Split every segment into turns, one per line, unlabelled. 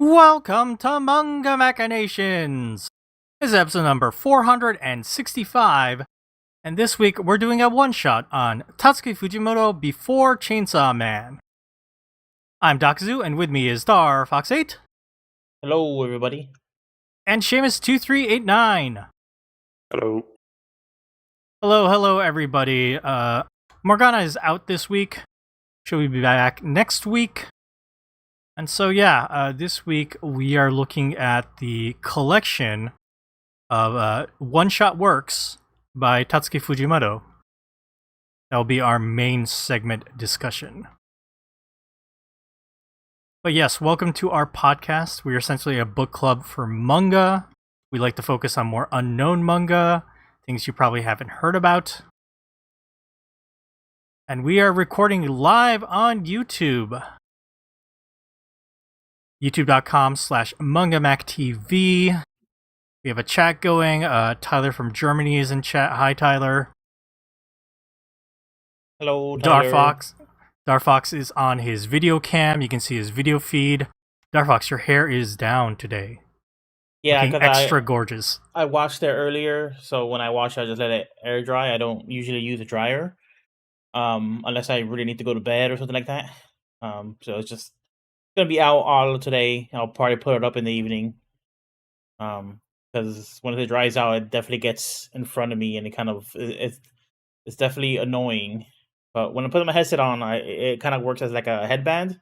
Welcome to Manga Machinations! This is episode number 465, and this week we're doing a one-shot on Tatsuki Fujimoto before Chainsaw Man. I'm Dakazu, and with me is Star Fox 8.
Hello, everybody.
And Seamus2389.
Hello.
Hello, everybody. Morgana is out this week. She'll be back next week. And so, this week we are looking at the collection of one-shot works by Tatsuki Fujimoto. That will be our main segment discussion. But yes, welcome to our podcast. We are essentially a book club for manga. We like to focus on more unknown manga, things you probably haven't heard about. And we are recording live on YouTube. youtube.com/mangamactv. We have a chat going. Tyler from Germany is in chat. Hi, Tyler.
Hello, Tyler.
Darfox is on his video cam. You can see his video feed. Darfox, your hair is down today.
Yeah,
looking extra gorgeous.
I washed it earlier, so when I wash, I just let it air dry. I don't usually use a dryer, unless I really need to go to bed or something like that. So it's just gonna be out all today. I'll probably put it up in the evening, because when it dries out, it definitely gets in front of me, and it's definitely annoying. But when I put my headset on, it kind of works as like a headband.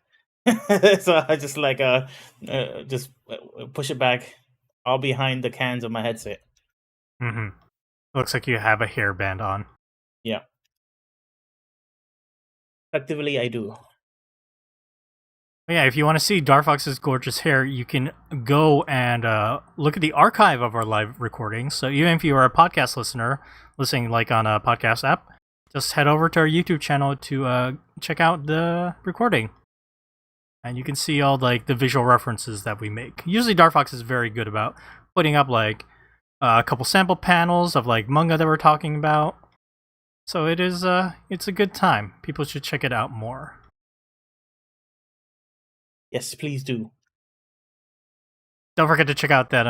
So I just push it back all behind the cans of my headset.
Mm-hmm. Looks like you have a hairband on.
Yeah. Effectively, I do.
Yeah, if you want to see Darfox's gorgeous hair, you can go and look at the archive of our live recordings. So even if you are a podcast listener, listening like on a podcast app, just head over to our YouTube channel to check out the recording. And you can see all like the visual references that we make. Usually Darfox is very good about putting up like a couple sample panels of like manga that we're talking about. So it's a good time. People should check it out more.
Yes, please do.
Don't forget to check out that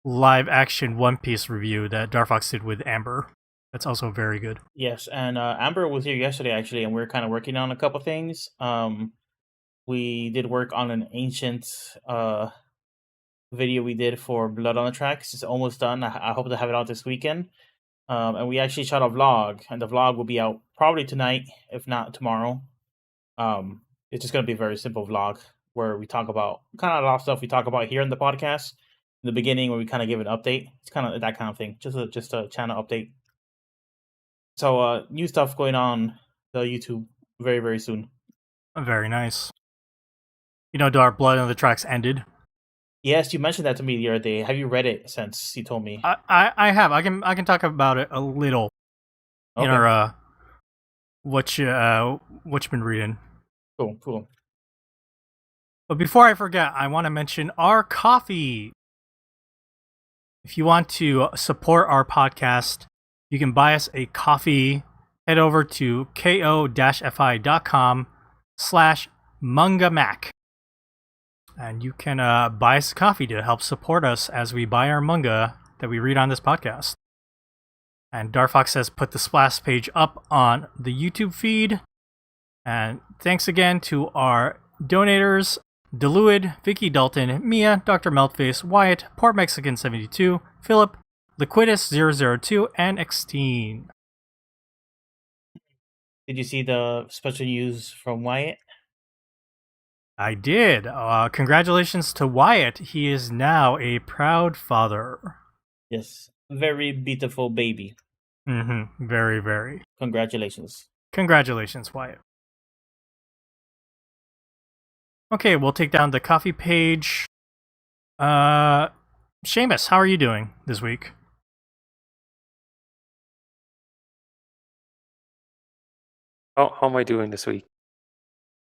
live action One Piece review that Darfox did with Amber. That's also very good.
Yes, and Amber was here yesterday actually, and we are kind of working on a couple things. We did work on an ancient video we did for Blood on the Tracks. It's almost done. I hope to have it out this weekend. And we actually shot a vlog, and the vlog will be out probably tonight, if not tomorrow. It's just going to be a very simple vlog where we talk about kind of a lot of stuff we talk about here in the podcast. In the beginning, where we kind of give an update. It's kind of that kind of thing, just a channel update. So new stuff going on the YouTube very, very soon.
Very nice. You know, Dark Blood on the Tracks ended.
Yes, you mentioned that to me the other day. Have you read it since you told me?
I have. I can talk about it a little in our what you've been reading.
Cool.
But before I forget, I want to mention our coffee. If you want to support our podcast, you can buy us a coffee. Head over to ko-fi.com/mangamac. And you can buy us a coffee to help support us as we buy our manga that we read on this podcast. And Darfox has put the splash page up on the YouTube feed. And thanks again to our donators, Deluid, Vicky Dalton, Mia, Dr. Meltface, Wyatt, Port Mexican 72, Philip, Liquidus002, and Exteen.
Did you see the special news from Wyatt?
I did. Congratulations to Wyatt. He is now a proud father.
Yes. Very beautiful baby.
Mm-hmm. Very, very.
Congratulations.
Congratulations, Wyatt. Okay, we'll take down the coffee page. Seamus, how are you doing this week?
How am I doing this week?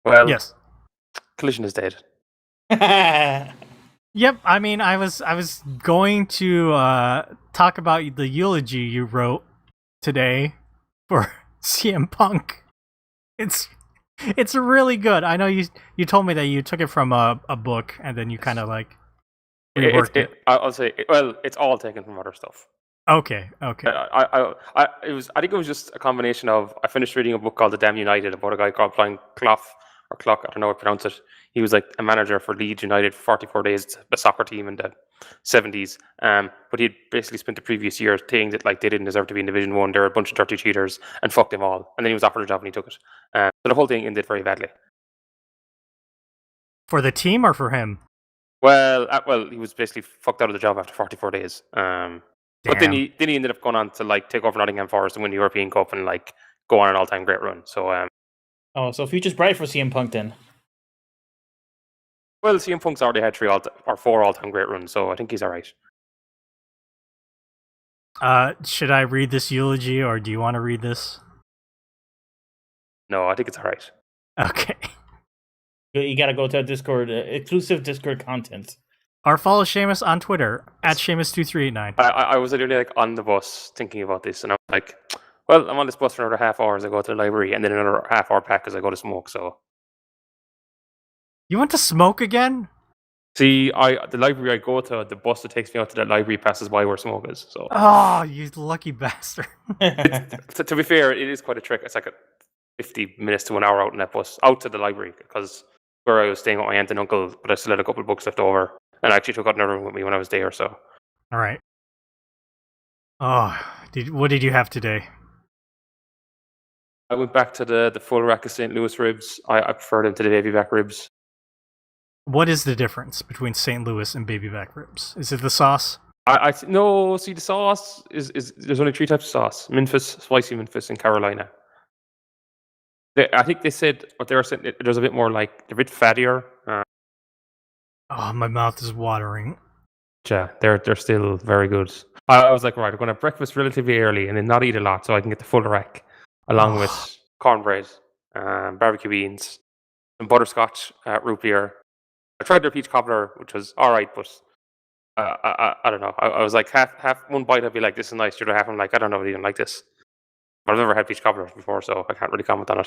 Well,
Yes.
Collision is dead.
Yep, I mean, I was going to talk about the eulogy you wrote today for CM Punk. It's It's really good. I know you told me that you took it from a book and then you kind of like reworked it.
I'll say, well, it's all taken from other stuff.
Okay.
I think it was just a combination of, I finished reading a book called The Damn United about a guy called playing Clough or Clock, I don't know how to pronounce it. He was like a manager for Leeds United for 44 days, a soccer team in the 70s. But he'd basically spent the previous year saying that like they didn't deserve to be in Division 1, they were a bunch of dirty cheaters, and fucked them all. And then he was offered a job and he took it. So the whole thing ended very badly.
For the team or for him?
Well, he was basically fucked out of the job after 44 days. But then
Damn.
he ended up going on to like take over Nottingham Forest and win the European Cup and like go on an all-time great run. So
so future's bright for CM Punk then.
well, CM Punk's already had 4 all-time great runs, so I think he's all right.
Should I read this eulogy or do you want to read this?
No, I think it's all right.
Okay.
You gotta go to our Discord, exclusive Discord content.
Or follow Seamus on Twitter at Seamus2389.
I was literally like on the bus thinking about this, and I'm like, well, I'm on this bus for another half hour as I go to the library, and then another half hour back as I go to smoke. So
You want to smoke again?
see, the library I go to, the bus that takes me out to that library passes by where smoke is. So
Oh, you lucky bastard.
so to be fair, it is quite a trick. It's like a 50 minutes to an hour out in that bus out to the library because where I was staying with my aunt and uncle, but I still had a couple of books left over, and I actually took out another one with me when I was there. So
All right. Oh, what did you have today?
I went back to the full rack of St. Louis ribs. I prefer them to the baby back ribs.
What is the difference between St. Louis and baby back ribs? Is it the sauce?
No, see, the sauce is there's only 3 types of sauce: Memphis, spicy Memphis, and Carolina. I think they said what they were saying. There's a bit more like they're a bit fattier.
Oh, my mouth is watering.
Yeah, they're still very good. I was like, right, I'm going to have breakfast relatively early and then not eat a lot so I can get the full rack, along with cornbread, barbecue beans, some butterscotch, root beer. I tried their peach cobbler, which was all right, but I don't know. I was like half one bite, I'd be like, this is nice. The other half, I'm like, I don't know if I even like this. But I've never had peach cobbler before, so I can't really comment on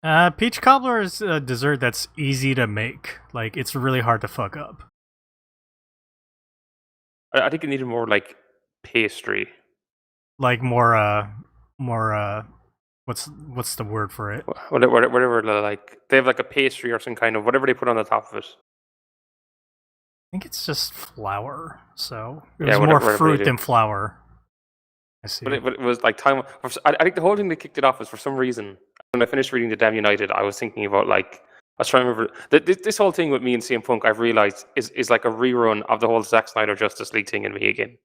it.
Peach cobbler is a dessert that's easy to make. Like, it's really hard to fuck up.
I think it needed more like pastry.
Like more what's the word for it?
Whatever, like they have like a pastry or some kind of whatever they put on the top of it.
I think it's just flour. So it
Yeah,
was more
whatever
fruit
they do.
than flour. I see.
But it was like time. I think the whole thing that kicked it off was for some reason when I finished reading The Damn United, I was thinking about like I was trying to remember this whole thing with me and CM Punk. I've realized is like a rerun of the whole Zack Snyder Justice League thing in me again.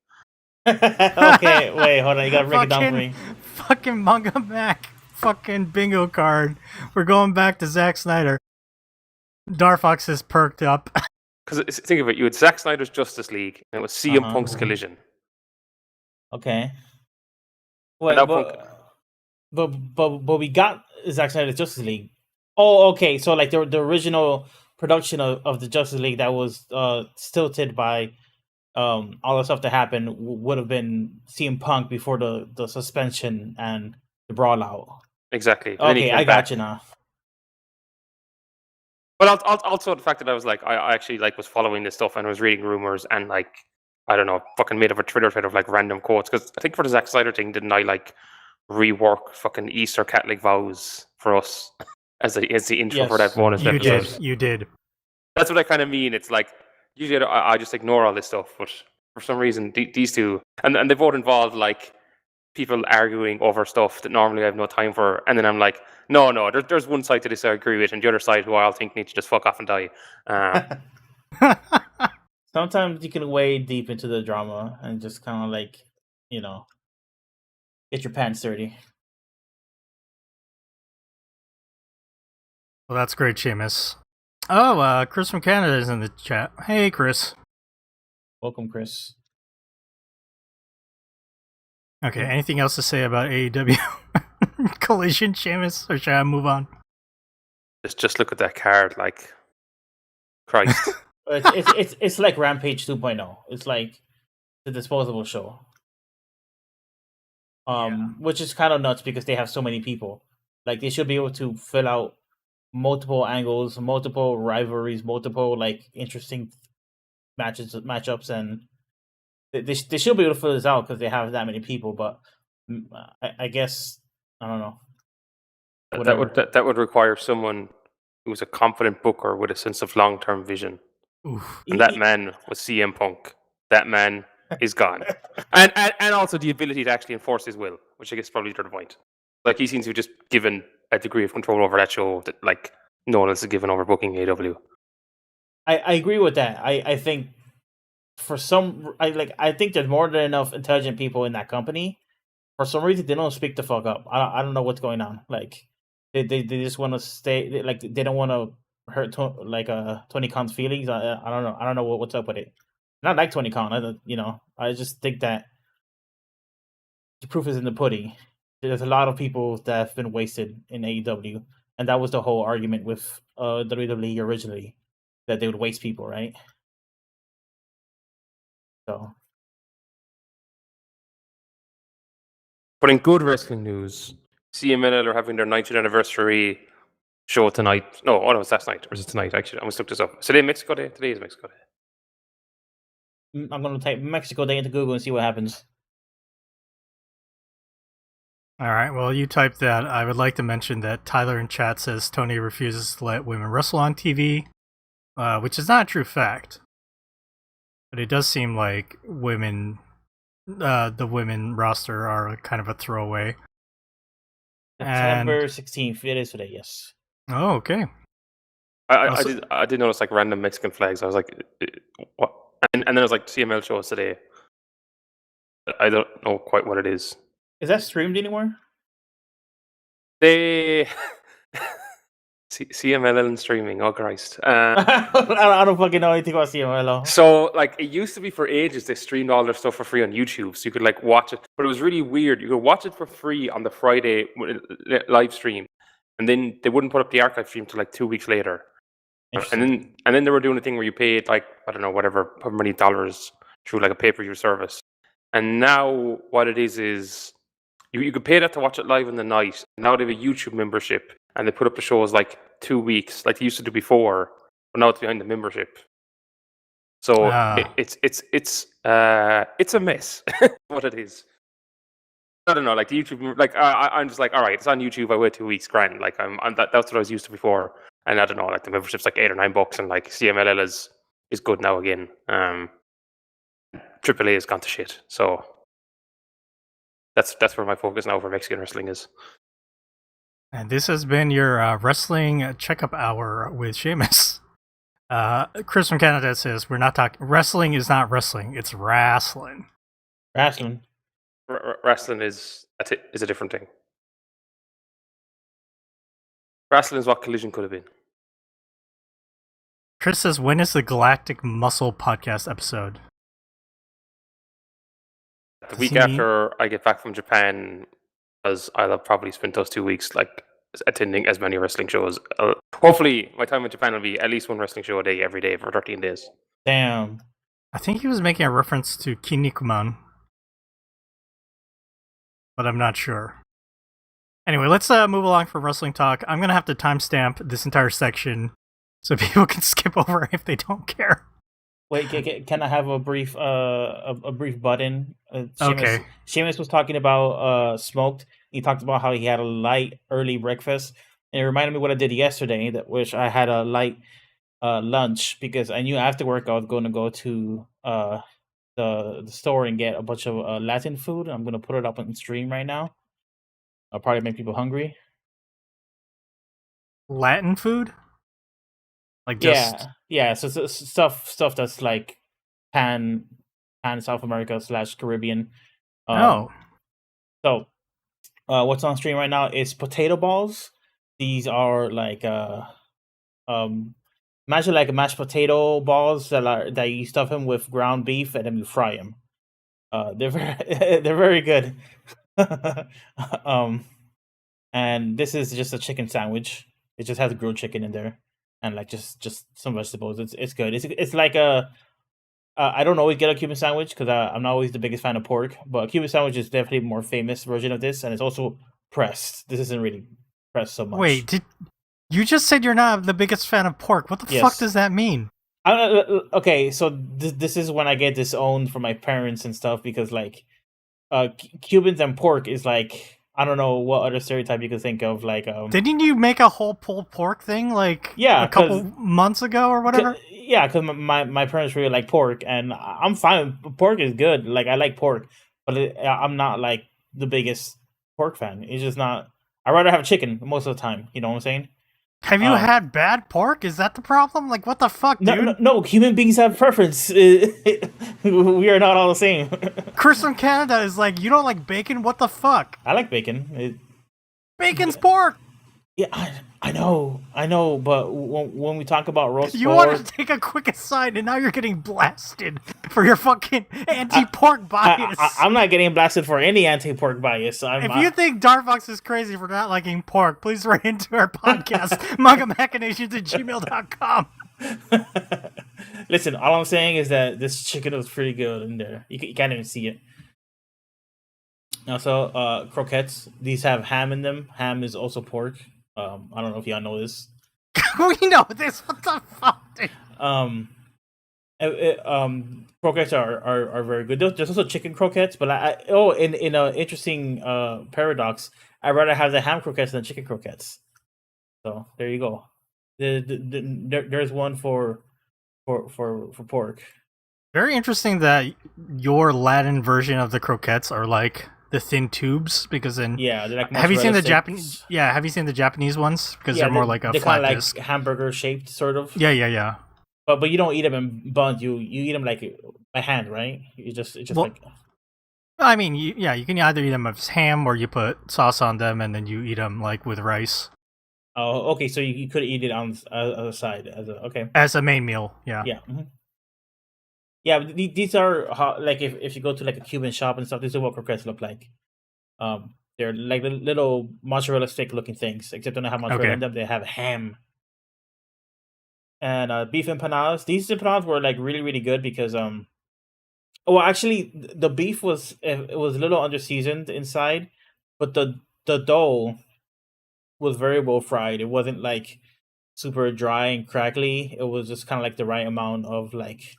Okay, wait, hold on. You gotta break it down for me.
Fucking Manga Mac. Fucking bingo card. We're going back to Zack Snyder. Darfox is perked up.
Because think of it, you had Zack Snyder's Justice League, and it was CM Punk's Collision.
Okay.
And now Punk,
But we got Zack Snyder's Justice League. Oh, okay. So like the original production of the Justice League that was stilted by all the stuff that happened would have been CM Punk before the suspension and the brawl out.
exactly.
Okay, I got you now.
But also the fact that I was like, I actually like was following this stuff and I was reading rumors and like, I don't know, fucking made up a Twitter thread of like random quotes. Because I think for the Zack Snyder thing, didn't I like rework fucking Easter Catholic vows for us as the intro for that bonus episode?
You did.
That's what I kind of mean. It's like, usually I just ignore all this stuff, but for some reason, these two, and they both involve like people arguing over stuff that normally I have no time for, and then I'm like, no, there's one side to this I agree with, and the other side who I'll think needs to just fuck off and die.
Sometimes you can wade deep into the drama and just kind of like, get your pants dirty.
Well, that's great, Seamus. Oh, Chris from Canada is in the chat. Hey, Chris.
Welcome, Chris.
Okay, anything else to say about AEW Collision, Seamus, or should I move on?
Just look at that card, like Christ.
It's like Rampage 2.0. It's like the disposable show. Which is kind of nuts because they have so many people. Like they should be able to fill out multiple angles, multiple rivalries, multiple like interesting matchups, and they should be able to fill this out because they have that many people. But I guess I don't know. Whatever.
That would require someone who's a confident booker with a sense of long-term vision.
Oof.
And that man was CM Punk. That man is gone. And also the ability to actually enforce his will, which I guess is probably the point. Like he seems to have just given a degree of control over that show that like no one else is given over booking AW.
I agree with that. I think for some I think there's more than enough intelligent people in that company. For some reason they don't speak the fuck up. I don't know what's going on. Like they just want to stay like they don't want to hurt Tony Khan's feelings. I don't know. I don't know what's up with it. Not like Tony Khan. I just think that the proof is in the pudding. There's a lot of people that have been wasted in AEW, and that was the whole argument with WWE originally, that they would waste people, right? So,
But in good wrestling news, CMLL are having their 90th anniversary show tonight. No, it's last night. Or is it tonight? Actually, I must look this up. Is today Mexico Day? Today is Mexico Day.
I'm going to type Mexico Day into Google and see what happens.
All right, well, you typed that. I would like to mention that Tyler in chat says Tony refuses to let women wrestle on TV, which is not a true fact. But it does seem like the women roster are kind of a throwaway.
September 16th, it is today, yes.
Oh, okay.
I did notice like random Mexican flags. I was like, what? And then it was like CML shows today. I don't know quite what it is.
Is that streamed anymore?
They CMLL and streaming. Oh Christ!
I don't fucking know anything about CMLL.
So like it used to be for ages. They streamed all their stuff for free on YouTube, so you could like watch it. But it was really weird. You could watch it for free on the Friday live stream, and then they wouldn't put up the archive stream till like 2 weeks later. And then they were doing a thing where you paid like I don't know however many dollars through like a pay-per-view service. And now what it is you could pay that to watch it live in the night. Now they have a YouTube membership, and they put up the shows like 2 weeks, like they used to do before. But now it's behind the membership. So it's a mess. What it is. I don't know, like the YouTube, like I'm just like, all right, it's on YouTube. I wait 2 weeks, grand. Like that's what I was used to before. And I don't know, like the membership's like $8 or $9, and like CMLL is good now again. AAA has gone to shit, so that's where my focus now for Mexican wrestling is.
And this has been your wrestling checkup hour with Sheamus. Chris from Canada says we're not talking. Wrestling is not wrestling; it's wrestling.
Wrestling.
Wrestling is a different thing. Wrestling is what Collision could have been.
Chris says, when is the Galactic Muscle podcast episode?
The week after I get back from Japan, because I'll have probably spent those 2 weeks like attending as many wrestling shows. Hopefully, my time in Japan will be at least one wrestling show a day every day for 13 days.
Damn.
I think he was making a reference to Kinnikuman, but I'm not sure. Anyway, let's move along for wrestling talk. I'm going to have to timestamp this entire section so people can skip over if they don't care.
Wait, can I have a brief button?
Okay.
Sheamus was talking about smoked. He talked about how he had a light early breakfast, and it reminded me what I did yesterday. Which I had a light lunch because I knew after work I was going to go to the store and get a bunch of Latin food. I'm going to put it up on stream right now. I'll probably make people hungry.
Latin food? Like just...
Yeah. So stuff that's like pan South America / Caribbean. So, what's on stream right now is potato balls. These are like imagine like mashed potato balls that you stuff them with ground beef and then you fry them. They're very good. And this is just a chicken sandwich. It just has grilled chicken in there and like just some vegetables. It's good. It's like I don't always get a Cuban sandwich because I'm not always the biggest fan of pork, but a Cuban sandwich is definitely a more famous version of this, and it's also pressed. This isn't really press so much.
Wait, did you just said you're not the biggest fan of pork? What the fuck does that mean?
Okay, so this is when I get disowned from my parents and stuff because like, Cubans and pork is like, I don't know what other stereotype you could think of. Like,
didn't you make a whole pulled pork thing like a couple months ago or whatever?
Yeah, because my parents really like pork, and I'm fine. Pork is good. Like, I like pork, but I'm not like the biggest pork fan. It's just not. I'd rather have chicken most of the time. You know what I'm saying?
Have you had bad pork? Is that the problem? Like, what the fuck, dude?
No. Human beings have preference. We are not all the same.
Chris from Canada is like, you don't like bacon? What the fuck?
I like bacon.
Bacon's pork.
Yeah, I know, but when we talk about roast
you
pork,
wanted to take a quick aside, and now you're getting blasted for your fucking anti-pork bias.
I'm not getting blasted for any anti-pork bias.
If you think Darfox is crazy for not liking pork, please write into our podcast, mangamachinations@gmail.com.
Listen, all I'm saying is that this chicken was pretty good in there. You can't even see it. Also, croquettes. These have ham in them. Ham is also pork. I don't know if y'all know this.
We know this. What the fuck, dude?
Croquettes are very good. There's also chicken croquettes, but in an interesting paradox, I'd rather have the ham croquettes than chicken croquettes. So there you go. There's one for pork.
Very interesting that your Latin version of the croquettes are like the thin tubes, because they're like, have you seen the Japanese? Yeah, have you seen the Japanese ones? Because they're more like a flat
kind of
disc,
like hamburger shaped, sort of.
Yeah.
But you don't eat them in buns. You eat them like by hand, right? It's just like.
I mean, you can either eat them as ham or you put sauce on them and then you eat them like with rice.
Oh, okay. So you could eat it on a side as a
main meal. Yeah.
Yeah. Mm-hmm. Yeah, these are like if you go to like a Cuban shop and stuff, this is what croquettes look like. They're like little mozzarella stick looking things, except they don't have mozzarella in them. They have ham. And beef empanadas. These empanadas were like really, really good because actually the beef was a little under seasoned inside, but the dough was very well fried. It wasn't like super dry and crackly. It was just kind of like the right amount of like.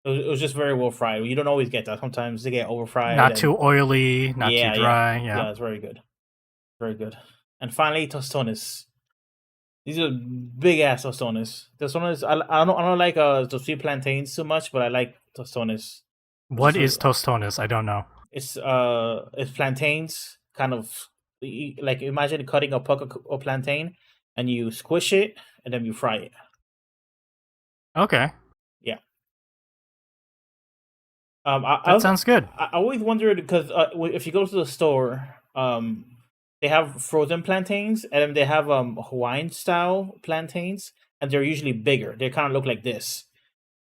It was just very well fried. You don't always get that. Sometimes they get over fried.
Not too oily, not too dry.
Yeah, it's very good. Very good. And finally, tostones. These are big ass tostones. Tostones. I don't like the sweet plantains too much, but I like tostones.
What is tostones? I don't know.
It's plantains. Kind of like, imagine cutting a puck of plantain and you squish it and then you fry it.
Okay.
Yeah.
That sounds good.
I always wondered because if you go to the store, they have frozen plantains and then they have Hawaiian style plantains, and they're usually bigger. They kind of look like this.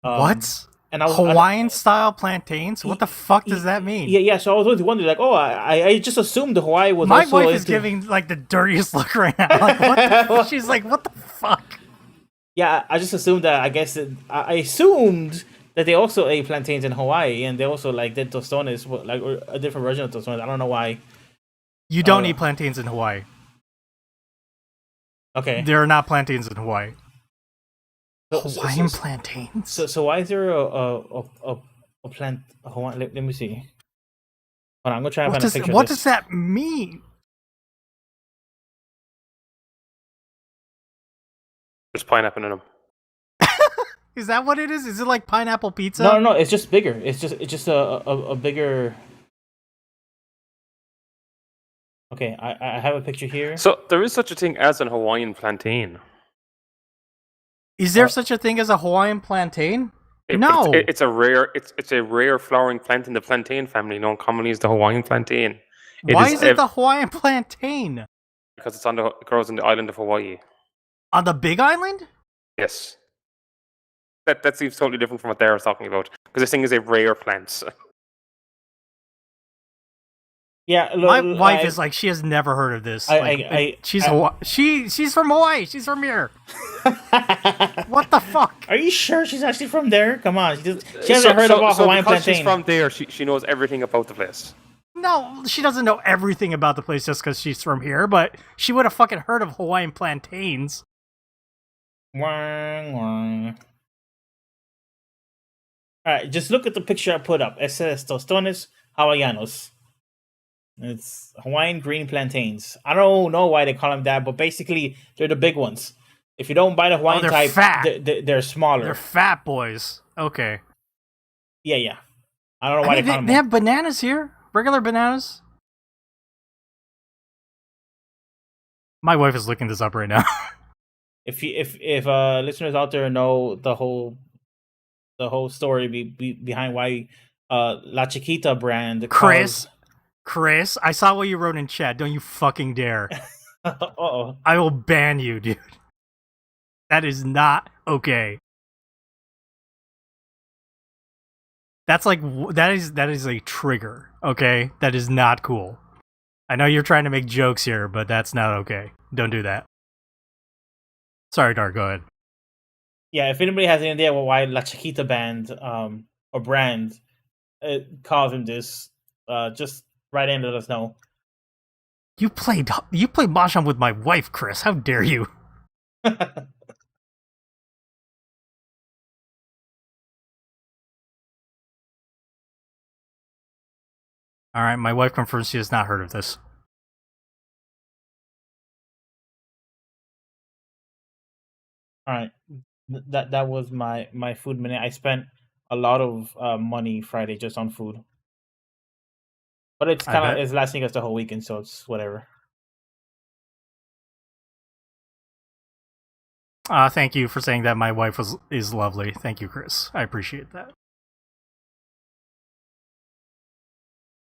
What? And Hawaiian style plantains? What the fuck does that mean?
Yeah. So I was always wondering, like, I just assumed the Hawaii was.
My wife is giving like the dirtiest look right now. Like, what she's like, what the fuck?
Yeah, I just assumed that. I guess I assumed that they also ate plantains in Hawaii, and they also like did tostones, like or a different version of tostones. I don't know why.
You don't eat plantains in Hawaii.
Okay.
There are not plantains in Hawaii. Hawaiian plantains.
So why is there a plant? Hawaiian? Let me see. Hold on, I'm gonna try and find a picture.
What does that mean?
There's pineapple in them.
Is that what it is? Is it like pineapple pizza?
No. It's just bigger. It's just a bigger. Okay, I have a picture here.
So there is such a thing as an Hawaiian plantain.
Is there such a thing as a Hawaiian plantain? No,
it's a rare flowering plant in the plantain family, known commonly as the Hawaiian plantain.
Why is it the Hawaiian plantain?
Because it grows on the island of Hawaii.
On the Big Island?
Yes. That seems totally different from what they were talking about. Because this thing is a rare plant.
Yeah,
my wife is like, she has never heard of this. She's from Hawaii. She's from here. What the fuck?
Are you sure she's actually from there? Come on, she hasn't heard about Hawaiian plantain.
She's from there. She knows everything about the place.
No, no, she doesn't know everything about the place just because she's from here, but she would have fucking heard of Hawaiian plantains.
Wang, wang. All right, just look at the picture I put up. It says tostones hawaianos. It's Hawaiian green plantains. I don't know why they call them that, but basically they're the big ones. If you don't buy the Hawaiian
they're
type,
fat.
they're smaller.
They're fat boys. Okay.
Yeah. I don't know why they call them.
They have bananas here. Regular bananas. My wife is looking this up right now.
If listeners out there know the whole story behind why La Chiquita brand
Chris, I saw what you wrote in chat. Don't you fucking dare.
Uh-oh.
I will ban you, dude. That is not okay. That's like that is a trigger, okay? That is not cool. I know you're trying to make jokes here, but that's not okay. Don't do that. Sorry, Dark, go ahead.
Yeah, if anybody has any idea why La Chiquita band or brand calls him this, just write in and let us know.
You played Mahjong with my wife, Chris. How dare you? All right, my wife confirms she has not heard of this.
All right, that was my food minute. I spent a lot of money Friday just on food, but it's lasting us the whole weekend, so it's whatever.
Thank you for saying that my wife is lovely. Thank you, Chris. I appreciate that.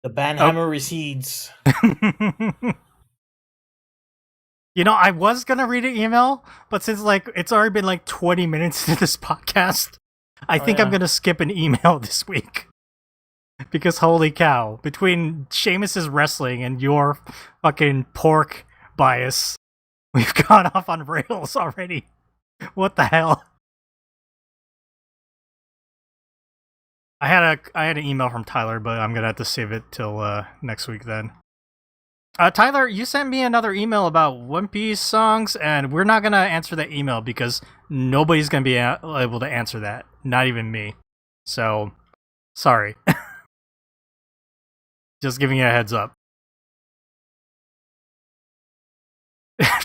The banhammer recedes.
You know, I was gonna read an email, but since it's already been 20 minutes into this podcast, I think I'm gonna skip an email this week. Because holy cow, between Sheamus's wrestling and your fucking pork bias, we've gone off on rails already. What the hell? I had an email from Tyler, but I'm gonna have to save it till next week then. Tyler, you sent me another email about One Piece songs, and we're not gonna answer that email because nobody's gonna be able to answer that. Not even me. So, sorry. Just giving you a heads up.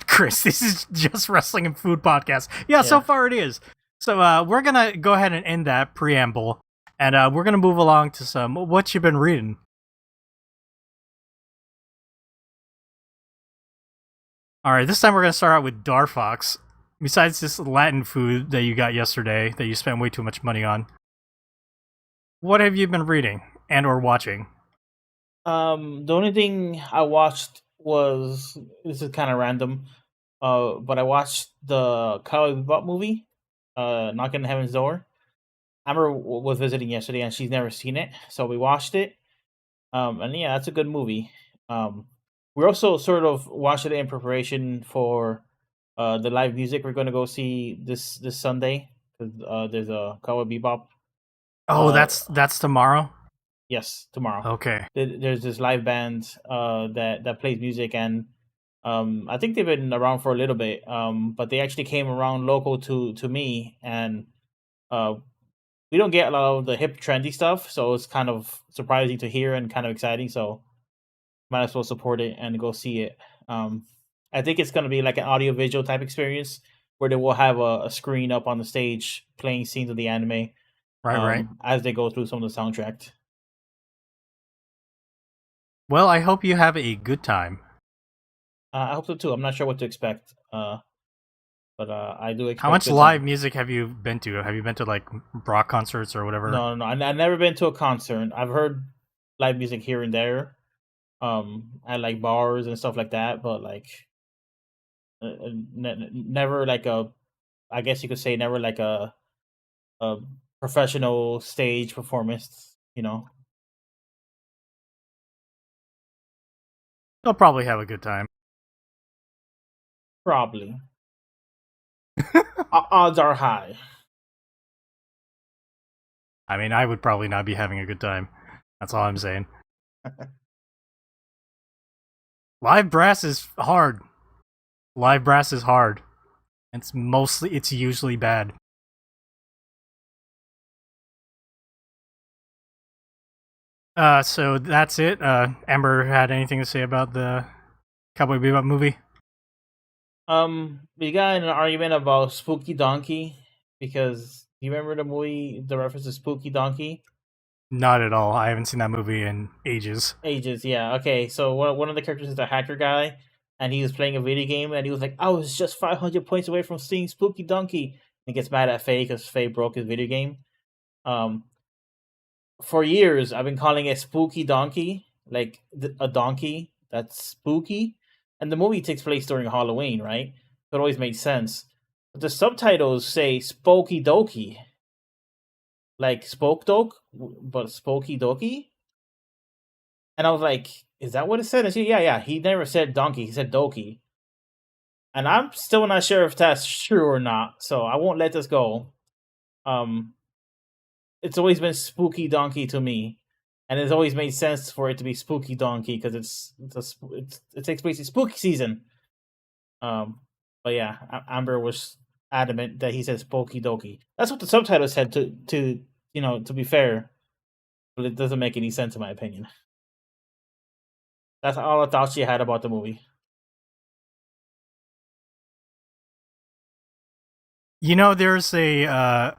Chris, this is just wrestling and food podcast. Yeah, so far it is. So we're gonna go ahead and end that preamble, and we're gonna move along to some what you been reading. All right, this time we're gonna start out with Darfox. Besides this Latin food that you got yesterday that you spent way too much money on, what have you been reading and or watching?
The only thing I watched was, this is kind of random, but I watched the Cowboy Bebop movie, Knocking on Heaven's Door. Amber was visiting yesterday and she's never seen it, so we watched it. And yeah, that's a good movie. We're also sort of watching it in preparation for the live music we're going to go see this Sunday, because there's a Cowboy Bebop.
Oh, that's tomorrow.
Yes, tomorrow.
Okay.
There's this live band that plays music, and I think they've been around for a little bit, but they actually came around local to me, and we don't get a lot of the hip trendy stuff, so it's kind of surprising to hear and kind of exciting. So might as well support it and go see it. I think it's going to be like an audio-visual type experience where they will have a screen up on the stage playing scenes of the anime,
right,
as they go through some of the soundtrack.
Well, I hope you have a good time.
I hope so too. I'm not sure what to expect, but I do expect.
How much live music have you been to? Have you been to rock concerts or whatever?
No. I've never been to a concert. I've heard live music here and there, at bars and stuff like that, but never I guess you could say never a professional stage performance.
You'll probably have a good time.
Probably. Odds are high.
I mean, I would probably not be having a good time. That's all I'm saying. Live brass is hard. Live brass is hard. It's usually bad. So that's it. Amber had anything to say about the Cowboy Bebop movie?
We got in an argument about Spooky Donkey because you remember the movie, the reference to Spooky Donkey?
Not at all. I haven't seen that movie in ages.
Ages, yeah. Okay, so one of the characters is a hacker guy, and he was playing a video game, and he was like, "I was just 500 points away from seeing Spooky Donkey." And gets mad at Faye because Faye broke his video game. Um, for years, I've been calling it Spooky Donkey, like a donkey that's spooky. And the movie takes place during Halloween, right? So it always made sense. But the subtitles say Spooky Doki, like Spoke Doke, but Spooky Doki. And I was like, is that what it said? And she, yeah. He never said donkey, he said Doki. And I'm still not sure if that's true or not, so I won't let this go. It's always been Spooky Donkey to me, and it's always made sense for it to be Spooky Donkey because it takes place in spooky season. But yeah, Amber was adamant that he said Spooky Doki. That's what the subtitles said. To be fair, but it doesn't make any sense in my opinion. That's all I thought she had about the movie.
You know, there's a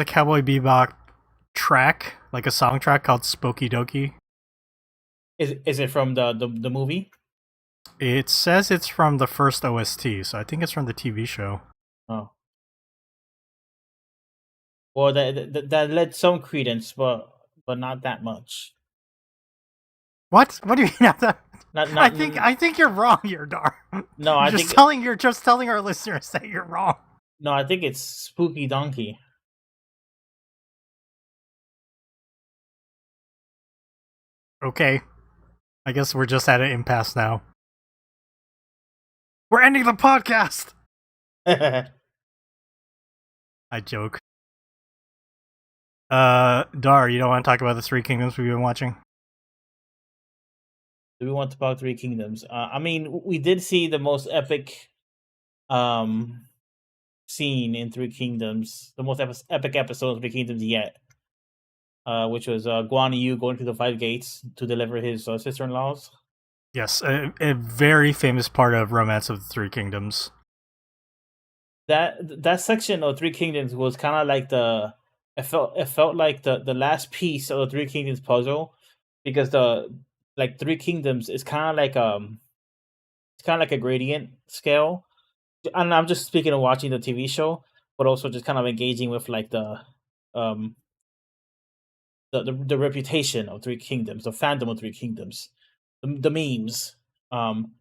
Cowboy Bebop track, like a song track called Spooky Doki.
Is it from the movie?
It says it's from the first OST, so I think it's from the TV show.
Oh. Well, that led some credence, but not that much.
What? What do you mean?
I
think you're wrong here, Dar.
No,
you're just telling our listeners that you're wrong.
No, I think it's Spooky Donkey.
Okay. I guess we're just at an impasse now. We're ending the podcast! I joke. Dar, you don't want to talk about the Three Kingdoms we've been watching?
Do we want to talk Three Kingdoms? I mean, we did see the most epic scene in Three Kingdoms, the most epic episode of Three Kingdoms yet, which was Guan Yu going through the five gates to deliver his sister-in-laws.
Yes, a very famous part of Romance of the Three Kingdoms.
That section of Three Kingdoms was kind of like it felt like the last piece of the Three Kingdoms puzzle, because Three Kingdoms is kind of like a gradient scale. And I'm just speaking of watching the TV show, but also just kind of engaging with like the reputation of Three Kingdoms, the fandom of Three Kingdoms, the memes. On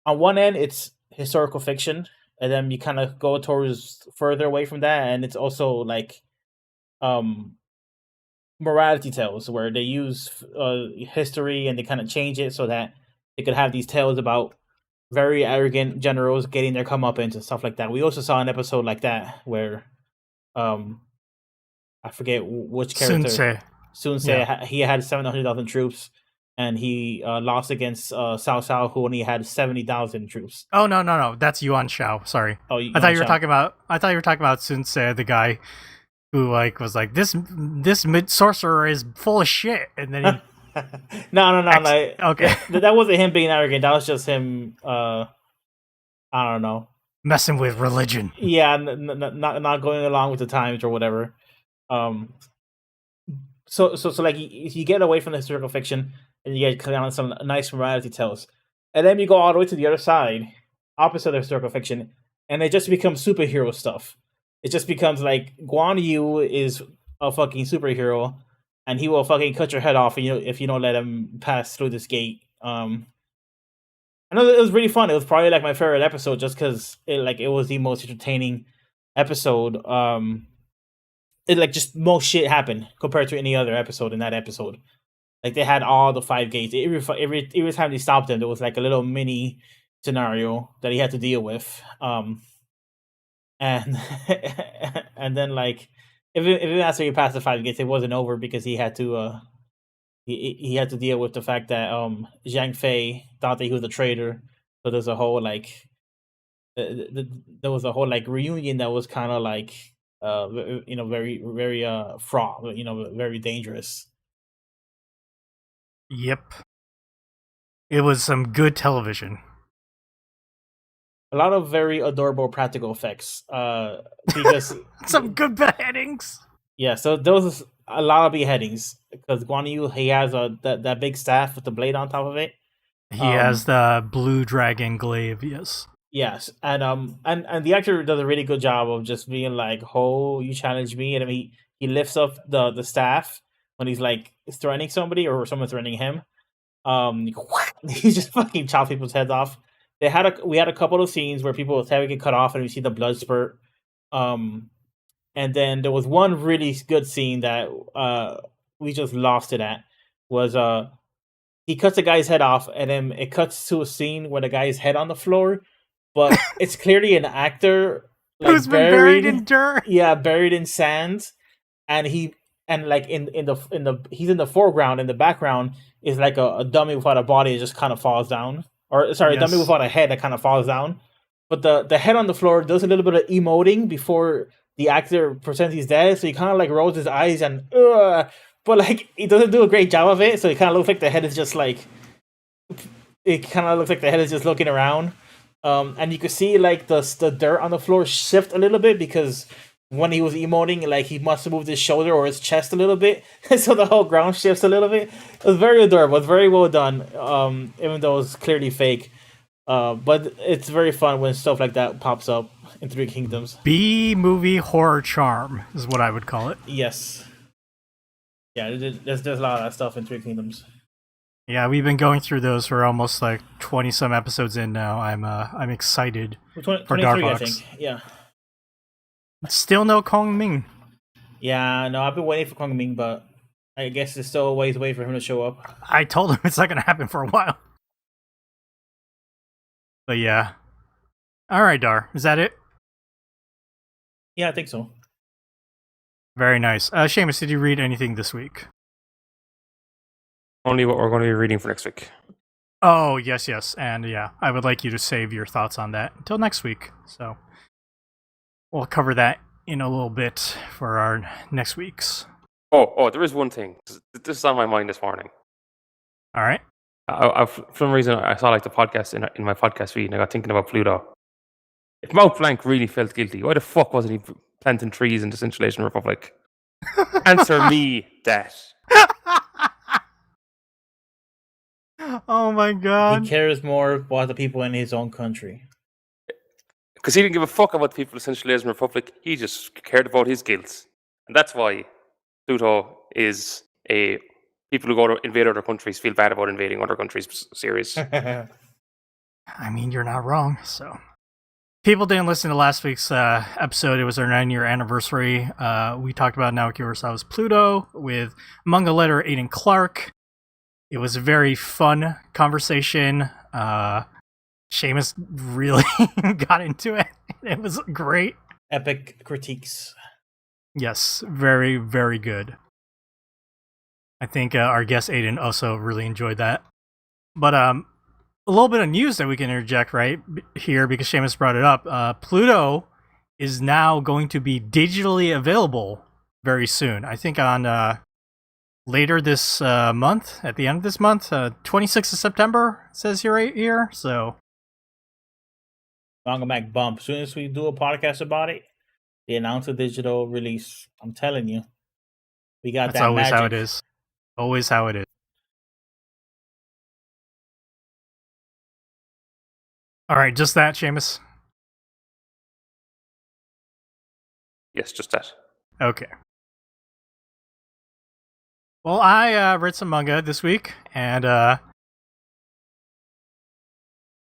one end, it's historical fiction, and then you kind of go towards further away from that, and it's also like morality tales where they use history and they kind of change it so that they could have these tales about very arrogant generals getting their comeuppance and stuff like that. We also saw an episode like that where I forget which character. Sun Ce. Yeah. He had 700,000 troops, and he lost against Cao Cao, who only had 70,000 troops.
Oh no, that's Yuan Shao. Sorry, I thought you were talking about Sun Ce, the guy who was like this mid sorcerer is full of shit, and then he.
No.
Okay,
that wasn't him being arrogant. That was just him. I don't know,
messing with religion.
Yeah, not going along with the times or whatever. So like you get away from the historical fiction and you get kind of some nice morality tales, and then you go all the way to the other side, opposite of the historical fiction, and it just becomes superhero stuff. It just becomes like Guan Yu is a fucking superhero, and he will fucking cut your head off if you don't let him pass through this gate. I know it was really fun. It was probably like my favorite episode just because it was the most entertaining episode. It just most shit happened compared to any other episode in that episode. Like they had all the five gates. Every time they stopped them, there was like a little mini scenario that he had to deal with. And and then like if after he passed the five gates, it wasn't over because he had to he had to deal with the fact that Zhang Fei thought that he was a traitor. So there's a whole like there was a whole like reunion that was kind of like very very fraught, very dangerous.
Yep. It was some good television.
A lot of very adorable practical effects. Because
some good beheadings.
Yeah, so there was a lot of beheadings because Guan Yu, he has that big staff with the blade on top of it.
He has the blue dragon glaive, yes.
Yes, and the actor does a really good job of just being like, "Oh, you challenge me," and I mean, he lifts up the staff when he's like threatening somebody or someone threatening him. He just fucking chops people's heads off. We had a couple of scenes where people's head would get cut off and we see the blood spurt. And then there was one really good scene that we just lost it at. Was he cuts the guy's head off and then it cuts to a scene where the guy's head on the floor, but it's clearly an actor like,
who's been buried in dirt.
Yeah, buried in sand, and he's in the foreground. In the background is like a dummy without a body that just kind of falls down, or sorry, a dummy without a head that kind of falls down. But the head on the floor does a little bit of emoting before the actor pretends he's dead, so he kind of like rolls his eyes and but like he doesn't do a great job of it, so it kind of looks like the head is just like looking around, and you could see like the dirt on the floor shift a little bit because when he was emoting, like he must have moved his shoulder or his chest a little bit, so the whole ground shifts a little bit. It was very adorable. It's very well done, even though it's clearly fake. But it's very fun when stuff like that pops up in Three Kingdoms.
B-movie horror charm is what I would call it.
Yes. Yeah, there's a lot of that stuff in Three Kingdoms.
Yeah, we've been going through those for almost like 20 some episodes in now. I'm excited for Dark Ox.
I think. Yeah.
Still no Kong Ming.
Yeah, no, I've been waiting for Kong Ming, but I guess there's still a ways away for him to show up.
I told him it's not going to happen for a while. But yeah. All right, Dar. Is that it?
Yeah, I think so.
Very nice. Seamus, did you read anything this week?
Only what we're going to be reading for next week.
Oh, yes. And yeah, I would like you to save your thoughts on that until next week. So we'll cover that in a little bit for our next week's.
Oh, there is one thing. This is on my mind this morning.
All right.
For some reason, I saw like the podcast in my podcast feed, and I got thinking about Pluto. If Mount Blanc really felt guilty, why the fuck wasn't he planting trees in the Central Republic? Answer me that.
Oh my god.
He cares more about the people in his own country.
Because he didn't give a fuck about the people of the Central Asian Republic. He just cared about his guilt. And that's why Pluto is a people who go to invade other countries feel bad about invading other countries series.
I mean, you're not wrong. So, people didn't listen to last week's episode. It was our 9-year anniversary. We talked about Naoki Urasawa's Pluto with manga letter Aiden Clark. It was a very fun conversation. Seamus really got into it. It was great.
Epic critiques.
Yes, very, very good. I think our guest Aiden also really enjoyed that. But a little bit of news that we can interject right here because Seamus brought it up. Pluto is now going to be digitally available very soon. I think on later this month, at the end of this month, 26th of September, it says here right here. So,
Manga Mac bump. As soon as we do a podcast about it, they announce a digital release. I'm telling you, we got
that's
that
always
magic.
how it is. Always how it is. All right, just that, Seamus.
Yes, just that.
Okay. Well, I read some manga this week, and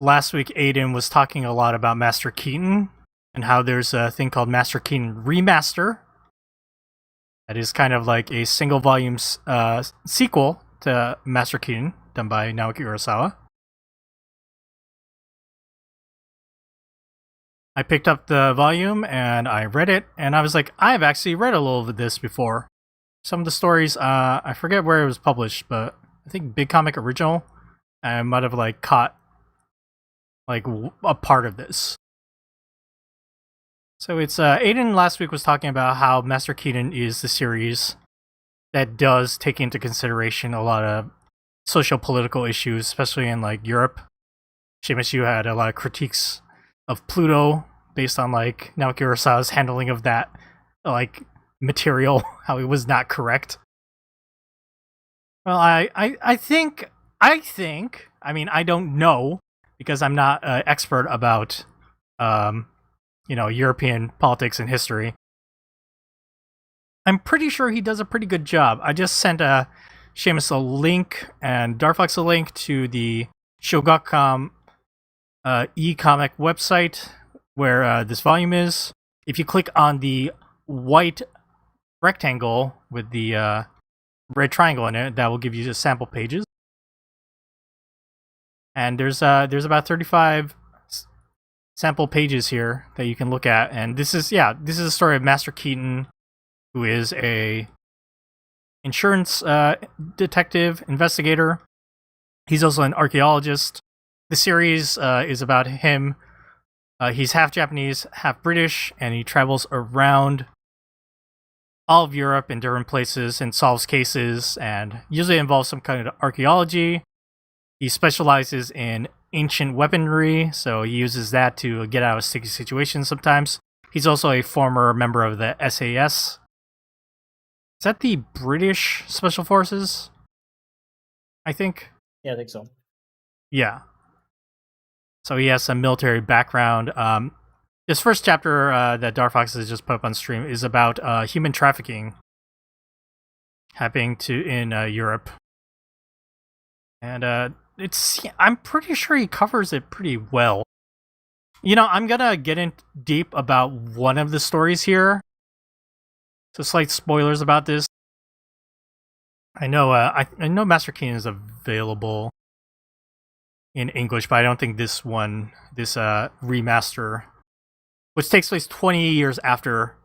last week Aiden was talking a lot about Master Keaton and how there's a thing called Master Keaton Remaster. That is kind of like a single volume sequel to Master Keaton, done by Naoki Urasawa. I picked up the volume and I read it, and I was like, I've actually read a little of this before. Some of the stories, I forget where it was published, but I think Big Comic Original. I might have like caught like a part of this. So it's Aiden last week was talking about how Master Keaton is the series that does take into consideration a lot of socio-political issues, especially in like Europe. Seamus, you had a lot of critiques of Pluto based on like Naoki Urasawa's handling of that like material, how it was not correct. Well, I think I mean I don't know because I'm not an expert about European politics and history. I'm pretty sure he does a pretty good job. I just sent Seamus a link and Darflex a link to the Shogakukan e-comic website where this volume is. If you click on the white rectangle with the red triangle in it, that will give you the sample pages. And there's about 35 sample pages here that you can look at. And this is a story of Master Keaton, who is a insurance detective investigator. He's also an archaeologist. The series is about him. He's half Japanese, half British, and he travels around all of Europe in different places and solves cases, and usually involves some kind of archaeology. He specializes in ancient weaponry, so he uses that to get out of sticky situations sometimes. He's also a former member of the SAS. Is that the British Special Forces? I think.
Yeah, I think so.
Yeah. So he has some military background. This first chapter that Darfox has just put up on stream is about human trafficking happening in Europe. And I'm pretty sure he covers it pretty well. I'm gonna get in deep about one of the stories here. So slight spoilers about this. I know I know Master Keaton is available in English, but I don't think this remaster, which takes place 20 years after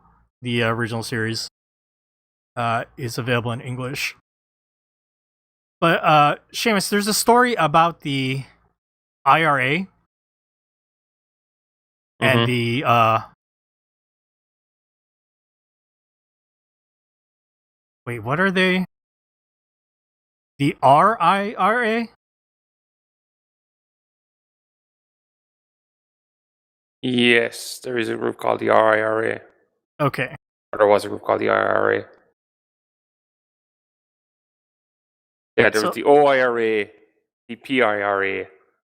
the original series, is available in English. But Seamus, there's a story about the IRA and the wait, what are they? The RIRA?
Yes, there is a group called the RIRA.
Okay.
Or there was a group called the IRA. Yeah, there was the OIRA, the PIRA,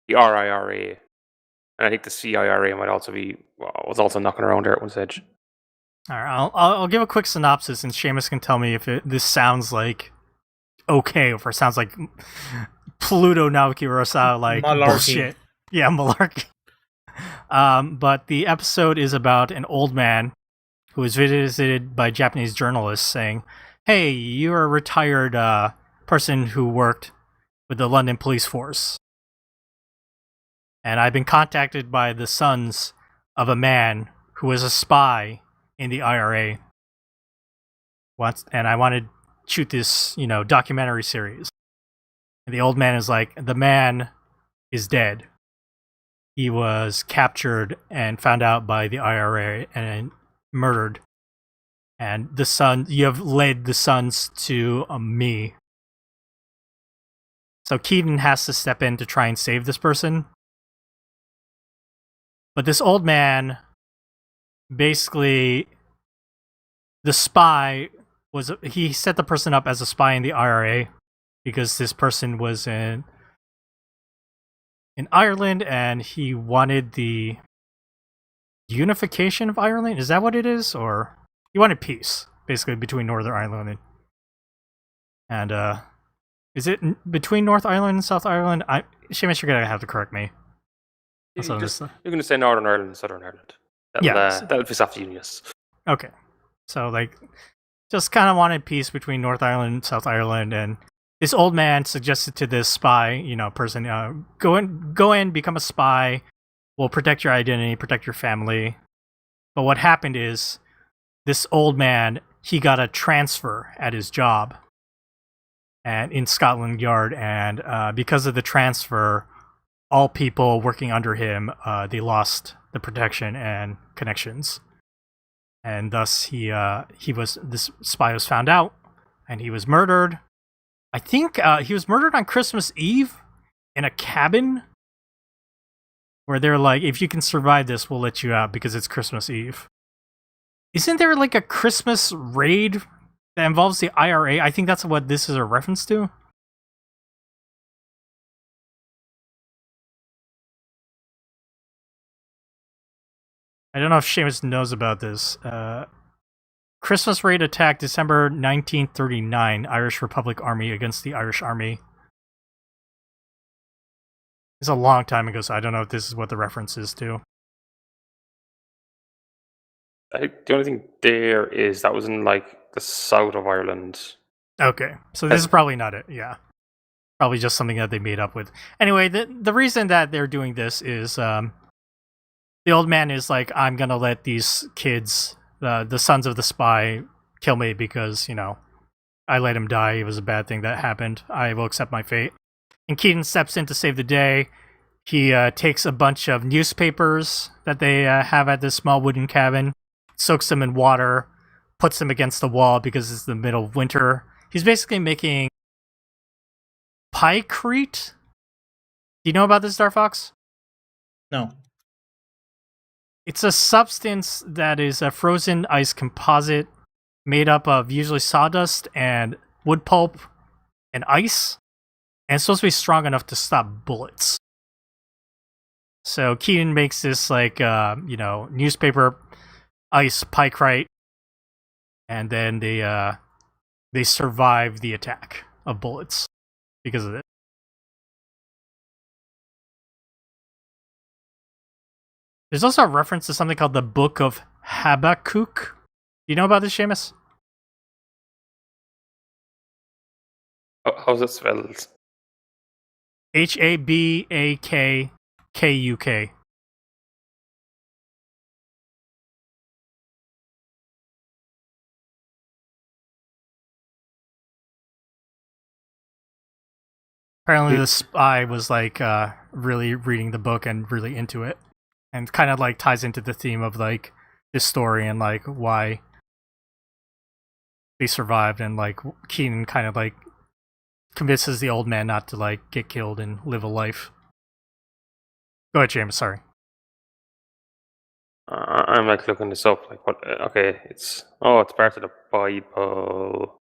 the RIRA, and I think the CIRA might also was also knocking around there at one stage.
All right, I'll give a quick synopsis, and Seamus can tell me if this sounds like okay, or if it sounds like Pluto Naoki Urasawa like
malarkey.
Bullshit. Yeah, malarkey. But the episode is about an old man who is visited by Japanese journalists saying, "Hey, you're a retired person who worked with the London police force, and I've been contacted by the sons of a man who is a spy in the IRA. And I want to shoot this, documentary series." And the old man is like, "The man is dead. He was captured and found out by the IRA and murdered. And you have led the sons to me." So Keaton has to step in to try and save this person. But this old man, basically, the spy he set the person up as a spy in the IRA because this person was in Ireland and he wanted the unification of Ireland. Is that what it is? Or he wanted peace, basically, between Northern Ireland and is it between North Ireland and South Ireland? Seamus, you're gonna have to correct me.
You're going to say Northern Ireland and Southern Ireland. That'll piss off the Unionists.
Okay. So, just kind of wanted peace between North Ireland and South Ireland, and this old man suggested to this spy, person, go in, become a spy. We'll protect your identity, protect your family. But what happened is, this old man, he got a transfer at his job. and in Scotland Yard, and because of the transfer, all people working under him they lost the protection and connections, and thus this spy was found out, and he was murdered. I think he was murdered on Christmas Eve in a cabin where they're like, if you can survive this, we'll let you out because it's Christmas Eve. Isn't there like a Christmas raid that involves the IRA? I think that's what this is a reference to. I don't know if Seamus knows about this. Christmas raid attack, December 1939, Irish Republic Army against the Irish Army. It's a long time ago, so I don't know if this is what the reference is to.
I think the only thing there is that was in like the south of Ireland.
Okay, so this is probably not it. Yeah, probably just something that they made up with. Anyway, the reason that they're doing this is the old man is like, I'm gonna let these kids, the sons of the spy, kill me because I let him die. It was a bad thing that happened. I will accept my fate. And Keaton steps in to save the day. He takes a bunch of newspapers that they have at this small wooden cabin, soaks them in water, puts them against the wall because it's the middle of winter. He's basically making piecrete. Do you know about this, Star Fox?
No.
It's a substance that is a frozen ice composite made up of usually sawdust and wood pulp and ice. And it's supposed to be strong enough to stop bullets. So Keaton makes this newspaper ice piecrete, and then they survive the attack of bullets because of it. There's also a reference to something called the Book of Habakkuk. Do you know about this, Seamus?
How's it spelled?
Habakkuk. Apparently the spy was like really reading the book and really into it, and kind of like ties into the theme of like this story and like why they survived, and like Keenan kind of like convinces the old man not to like get killed and live a life. Go ahead, James. Sorry.
I'm like looking this up. Like what? Okay, it's part of the Bible.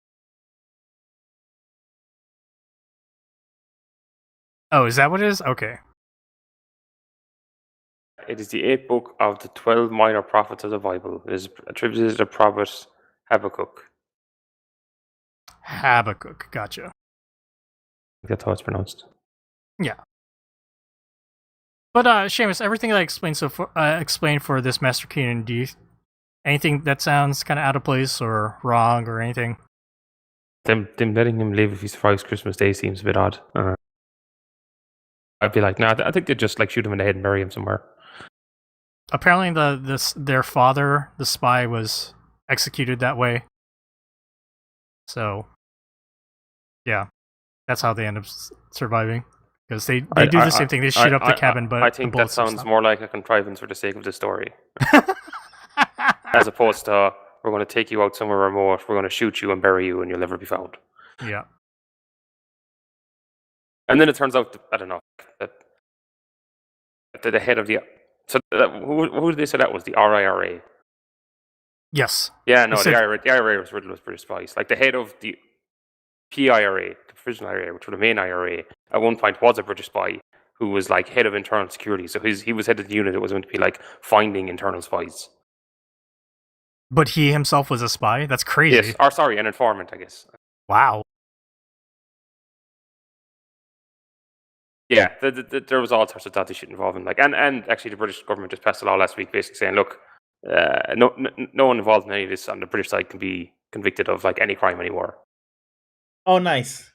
Oh, is that what it is? Okay.
It is the 8th book of the 12 minor prophets of the Bible. It is attributed to the prophet Habakkuk.
Habakkuk, gotcha.
That's how it's pronounced.
Yeah. But Seamus, everything I explained for this Master Keenan, do you anything that sounds kind of out of place or wrong or anything?
Them letting him live if he survives Christmas Day seems a bit odd. I'd be like, nah, I think they'd just like shoot him in the head and bury him somewhere.
Apparently, their father, the spy, was executed that way. So, yeah, that's how they end up surviving. Because they do the same thing. They shoot up the cabin, but
I think that sounds more like a contrivance for the sake of the story, as opposed to we're going to take you out somewhere remote, we're going to shoot you and bury you, and you'll never be found.
Yeah.
And then it turns out, I don't know, that the head of the who did they say that was? The RIRA.
Yes.
Yeah, no, the IRA was riddled with British spies. Like the head of the PIRA, the Provisional IRA, which were the main IRA, at one point was a British spy who was like head of internal security. So he was head of the unit that was going to be like finding internal spies.
But he himself was a spy? That's crazy.
Yes, or sorry, an informant, I guess.
Wow.
Yeah, there was all sorts of dodgy shit involved in and actually the British government just passed a law last week basically saying, look, no one involved in any of this on the British side can be convicted of like any crime anymore.
Oh, nice.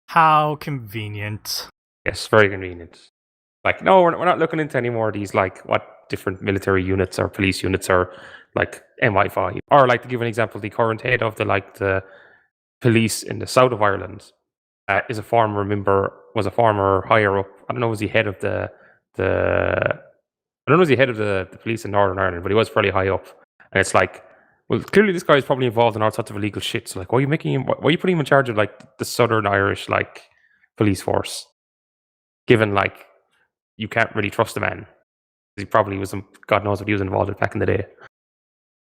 How convenient.
Yes, very convenient. Like, no, we're not looking into any more of these, like, what different military units or police units are, like, MI5. Or, like, to give an example, the current head of the police in the south of Ireland was a former higher up. I don't know, was he head of the I don't know, was he head of the police in Northern Ireland, but he was fairly high up. And it's like, well, clearly this guy is probably involved in all sorts of illegal shit. So like, why are you putting him in charge of like the Southern Irish like police force? Given like you can't really trust the man. He probably was, God knows what he was involved with back in the day.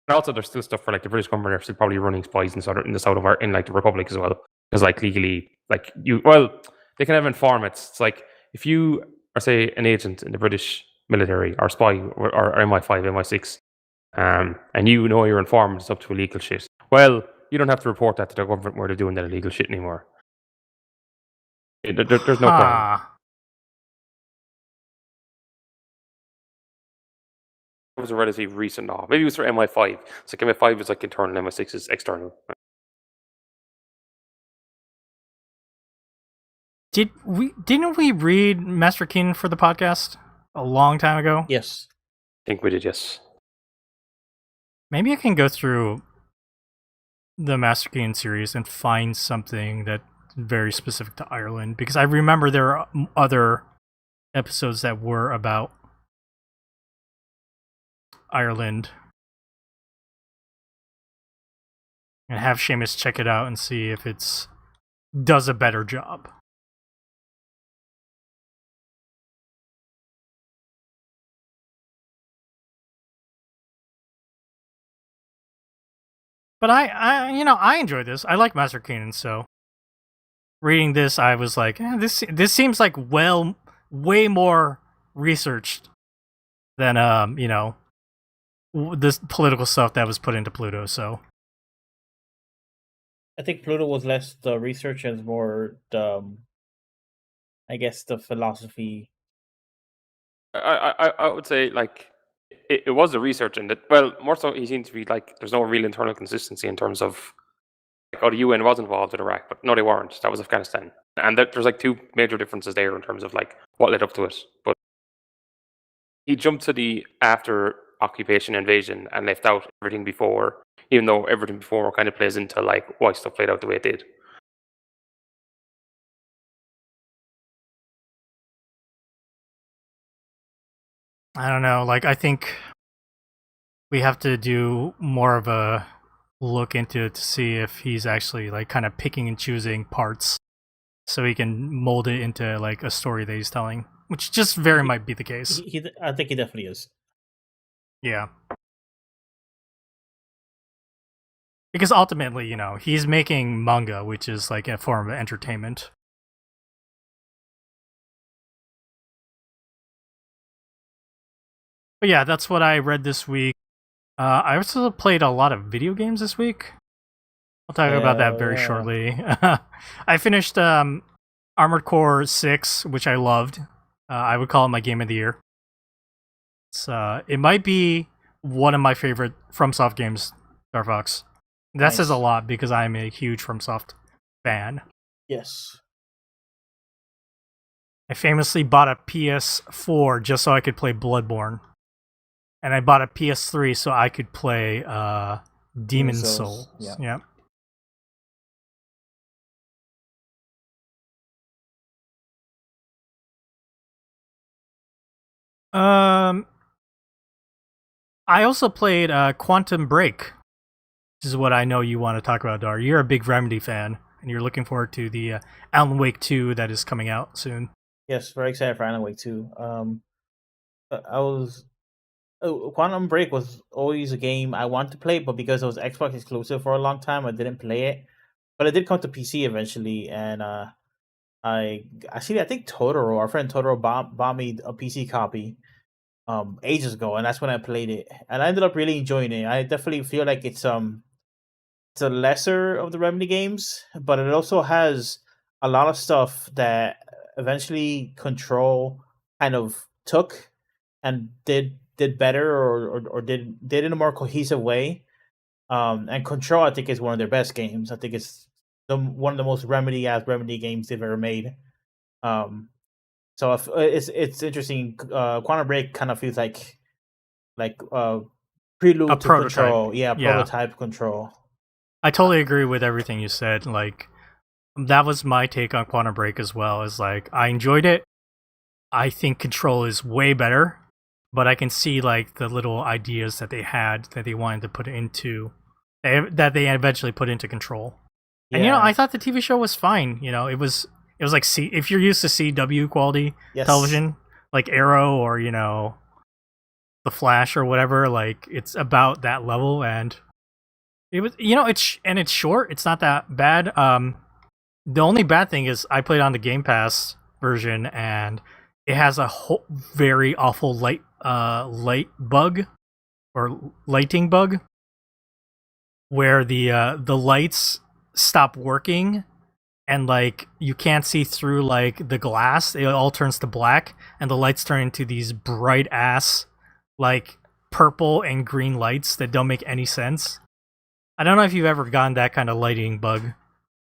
And also, there's still stuff for like the British government are still probably running spies in the south of in like the Republic as well, because like legally, like they can have informants. It's like if you are say an agent in the British military or spy or MI5, MI6, and you know your informant is up to illegal shit. Well, you don't have to report that to the government where they're doing that illegal shit anymore. There's no crime. It was a relatively recent law. Maybe it was for MI5. It's like MI5 is like internal, MI6 is external.
Didn't we read Master King for the podcast a long time ago?
Yes.
I think we did, yes.
Maybe I can go through the Master King series and find something that's very specific to Ireland, because I remember there are other episodes that were about Ireland. And have Seamus check it out and see if it's does a better job. But I enjoy this. I like Master King, so reading this, I was like, this seems like way more researched than this political stuff that was put into Pluto. So
I think Pluto was less the research and more the, I guess, the philosophy.
I would say like it was the research in that. Well, more so, he seemed to be like there's no real internal consistency in terms of like, the UN was involved in Iraq, but no, they weren't. That was Afghanistan, and there's like two major differences there in terms of like what led up to it. But he jumped to the after occupation invasion and left out everything before, even though everything before kind of plays into like why stuff played out the way it did.
I don't know. Like, I think we have to do more of a look into it to see if he's actually like kind of picking and choosing parts so he can mold it into like a story that he's telling, which just might be the case.
I think he definitely is.
Yeah. Because ultimately, he's making manga, which is like a form of entertainment. But yeah, that's what I read this week. I also played a lot of video games this week. I'll talk about that very shortly. I finished Armored Core 6, which I loved. I would call it my game of the year. It might be one of my favorite FromSoft games, Star Fox. That says a lot because I'm a huge FromSoft fan.
Yes.
I famously bought a PS4 just so I could play Bloodborne. And I bought a PS3 so I could play Demon Souls. Yeah. I also played Quantum Break. This is what I know you want to talk about, Dar. You're a big Remedy fan, and you're looking forward to the Alan Wake 2 that is coming out soon.
Yes, very excited for Alan Wake 2. Quantum Break was always a game I wanted to play, but because it was Xbox exclusive for a long time, I didn't play it. But it did come to PC eventually, and I think Totoro, our friend Totoro, bought me a PC copy ages ago, and that's when I played it, and I ended up really enjoying it. I definitely feel like it's a lesser of the Remedy games, but it also has a lot of stuff that eventually Control kind of took and did better or did in a more cohesive way. And Control, I think, is one of their best games. I think it's one of the most Remedy games they've ever made. So it's interesting. Quantum Break kind of feels like prelude to
prototype.
Control. Yeah, prototype Control.
I totally agree with everything you said. Like, that was my take on Quantum Break as well. Is like, I enjoyed it. I think Control is way better, but I can see like the little ideas that they had that they wanted to put into that they eventually put into Control. And I thought the TV show was fine. It was like if you're used to CW quality television, like Arrow or The Flash or whatever, like it's about that level, and it was it's short. It's not that bad. The only bad thing is I played on the Game Pass version, and it has a very awful light bug or lighting bug, where the lights stop working, and like you can't see through like the glass. It all turns to black, and the lights turn into these bright ass like purple and green lights that don't make any sense. I don't know if you've ever gotten that kind of lighting bug,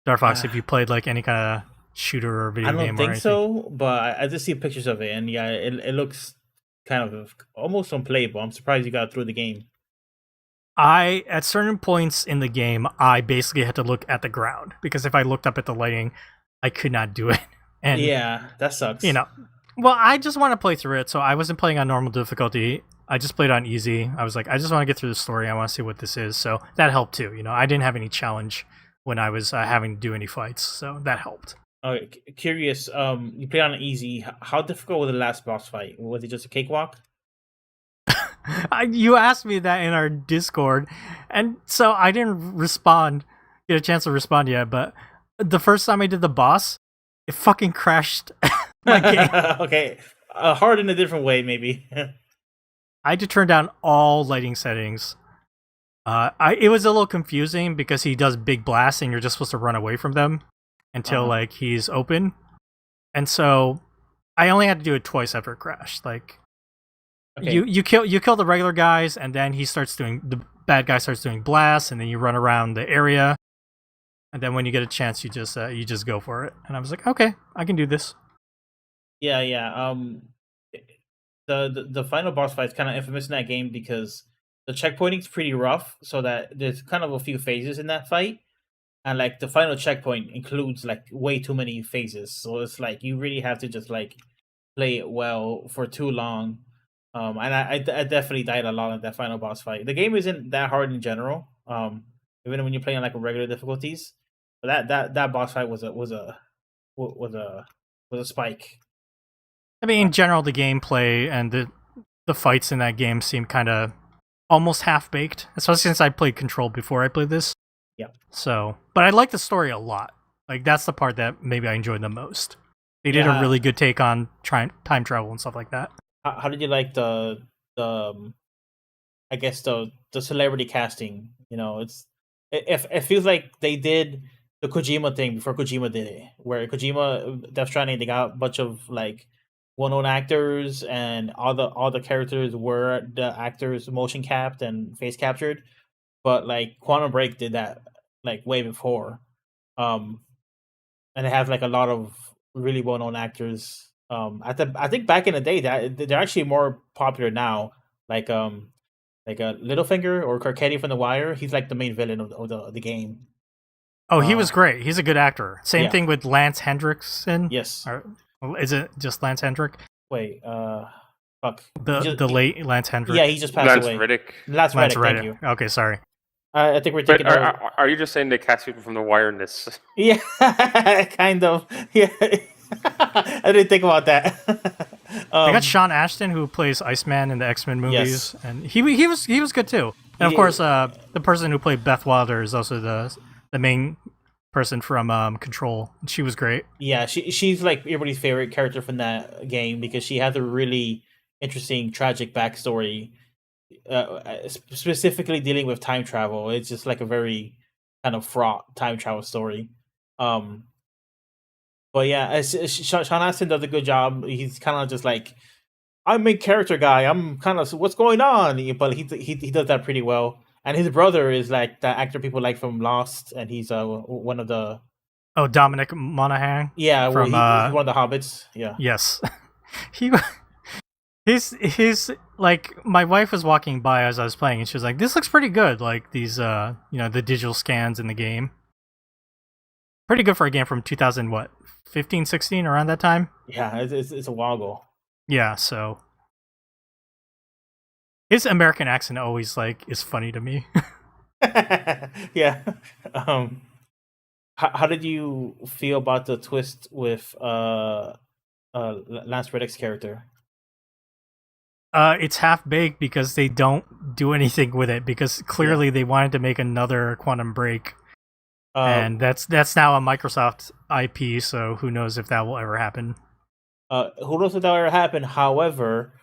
Dark Fox, if you played like any kind of shooter or video game.
I don't think so, but I just see pictures of it, and yeah, it looks kind of almost unplayable. I'm surprised you got through the game.
At certain points in the game, I basically had to look at the ground, because if I looked up at the lighting, I could not do it. And
yeah, that sucks.
Well, I just want to play through it, so I wasn't playing on normal difficulty. I just played on easy. I was like, I just want to get through the story. I want to see what this is. So that helped too. I didn't have any challenge when I was having to do any fights, so that helped.
Curious. You played on easy. How difficult was the last boss fight? Was it just a cakewalk?
You asked me that in our Discord, and so I didn't get a chance to respond yet. But the first time I did the boss, it fucking crashed my game.
Okay, hard in a different way, maybe.
I had to turn down all lighting settings. It was a little confusing because he does big blasts, and you're just supposed to run away from them until like he's open, and so I only had to do it twice after it crashed. Like, okay. you kill the regular guys, and then the bad guy starts doing blasts, and then you run around the area, and then when you get a chance, you just go for it. And I was like, okay, I can do this.
Yeah. The final boss fight is kind of infamous in that game because the checkpointing is pretty rough, so that there's kind of a few phases in that fight, and like the final checkpoint includes like way too many phases, so it's like you really have to just like play it well for too long. And I definitely died a lot in that final boss fight. The game isn't that hard in general, even when you're playing like regular difficulties. But that boss fight was a spike.
I mean, in general, the gameplay and the fights in that game seem kind of almost half-baked, especially since I played Control before I played this.
Yeah.
So, but I like the story a lot. Like, that's the part that maybe I enjoyed the most. They did a really good take on time travel and stuff like that.
How did you like the I guess the celebrity casting? It feels like they did the Kojima thing before Kojima did it, where Kojima Death Stranding, they got a bunch of like well-known actors, and all the characters were the actors motion capped and face captured. But like Quantum Break did that like way before, and they have like a lot of really well-known actors. I think back in the day that they're actually more popular now. Like Littlefinger or Kirkcaldy from The Wire. He's like the main villain of the game.
Oh, he was great. He's a good actor. Same thing with Lance Hendrickson.
Yes.
Or is it just Lance Hendrick?
Wait, fuck.
The late Lance Hendrick.
Yeah, he just passed away. Lance Reddick. Thank you.
Okay, sorry.
I think we're taking.
Are you just saying they cast people from The Wire in this?
Yeah, kind of. Yeah, I didn't think about that.
They got Sean Ashton, who plays Iceman in the X-Men movies, and he was good too. And of course, the person who played Beth Wilder is also the main person from Control. She was great.
Yeah, she's like everybody's favorite character from that game because she has a really interesting, tragic backstory. Specifically dealing with time travel. It's just like a very kind of fraught time travel story. But yeah, Sean Astin does a good job. He's kind of just like, I'm a character guy. I'm kind of, what's going on? But he does that pretty well. And his brother is like the actor people like from Lost, and he's one of the.
Oh, Dominic Monaghan.
Yeah, from he's one of the Hobbits. Yeah.
Yes, his like my wife was walking by as I was playing, and she was like, "This looks pretty good." Like these, the digital scans in the game, pretty good for a game from 2000 what 15, 16 around that time.
Yeah, it's a while ago.
Yeah, so his American accent always like is funny to me.
Yeah. How did you feel about the twist with Lance Reddick's character?
It's half baked because they don't do anything with it because clearly they wanted to make another Quantum Break, and that's now a Microsoft IP. So who knows if that will ever happen?
Who knows if that will ever happen? However,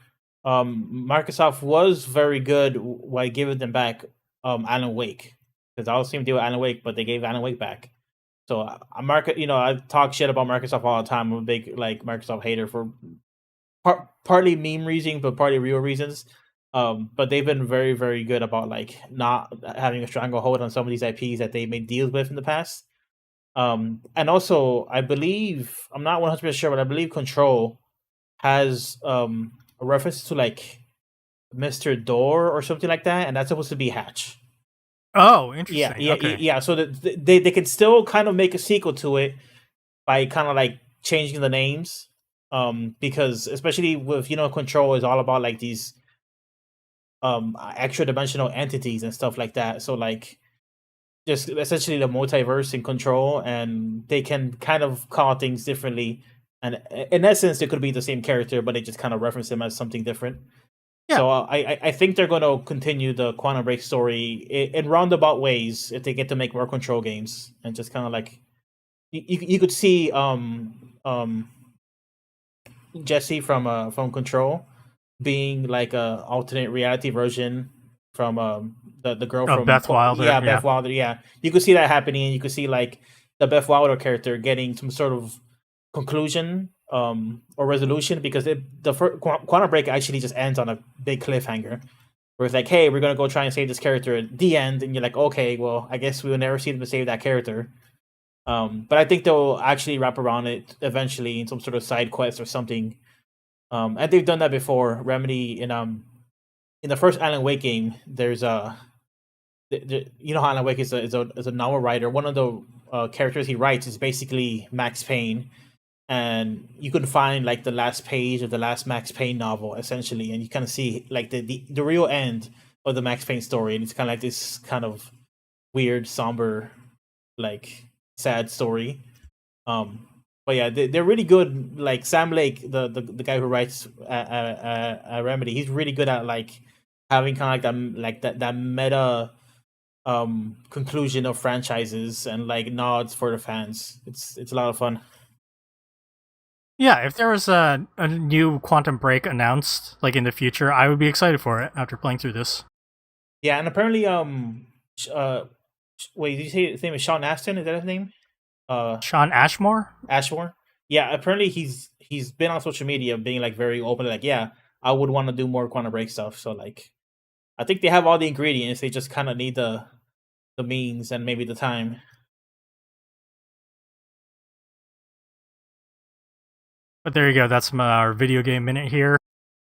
Microsoft was very good by giving them back Alan Wake, because I was seeing deal with Alan Wake, but they gave Alan Wake back. So I talk shit about Microsoft all the time. I'm a big like Microsoft hater for partly meme reasons, but partly real reasons. But they've been very, very good about like not having a stranglehold on some of these IPs that they made deals with in the past. And also, I believe I'm not 100% sure, but I believe Control has a reference to like Mr. Door or something like that, and that's supposed to be Hatch.
Oh,
Yeah,
interesting.
yeah,
Okay.
yeah. So that they can still kind of make a sequel to it by kind of like changing the names. Because especially with Control is all about like these extra dimensional entities and stuff like that. So like just essentially the multiverse in Control, and they can kind of call things differently. And in essence, it could be the same character, but they just kind of reference him as something different.
Yeah.
So I think they're going to continue the Quantum Break story in roundabout ways if they get to make more Control games, and just kind of like you could see Jesse from Control being like a alternate reality version from the girl
Oh,
from
Beth Wilder.
Beth Wilder. Yeah, you could see that happening, and you could see like the Beth Wilder character getting some sort of conclusion or resolution, because the Quantum Break actually just ends on a big cliffhanger where it's like, hey, we're gonna go try and save this character at the end, and you're like, okay, well, I guess we will never see them to save that character. But I think they'll actually wrap around it eventually in some sort of side quest or something. And they've done that before. Remedy in the first Alan Wake game, there's you know how Alan Wake is a novel writer. One of the characters he writes is basically Max Payne, and you can find like the last page of the last Max Payne novel essentially, and you kind of see like the real end of the Max Payne story, and it's kind of like this kind of weird, somber, like sad story. But yeah, they're really good. Like Sam Lake, the guy who writes Remedy, he's really good at like having kind of like that meta conclusion of franchises and like nods for the fans. It's a lot of fun.
Yeah, if there was a new Quantum Break announced like in the future, I would be excited for it after playing through this.
Yeah, and apparently wait, did you say his name is Sean Astin? Is that his name?
Sean Ashmore?
Ashmore. Yeah, apparently he's been on social media being like very open, like, yeah, I would want to do more Quantum Break stuff. So like, I think they have all the ingredients. They just kind of need the means and maybe the time.
But there you go. That's our video game minute here.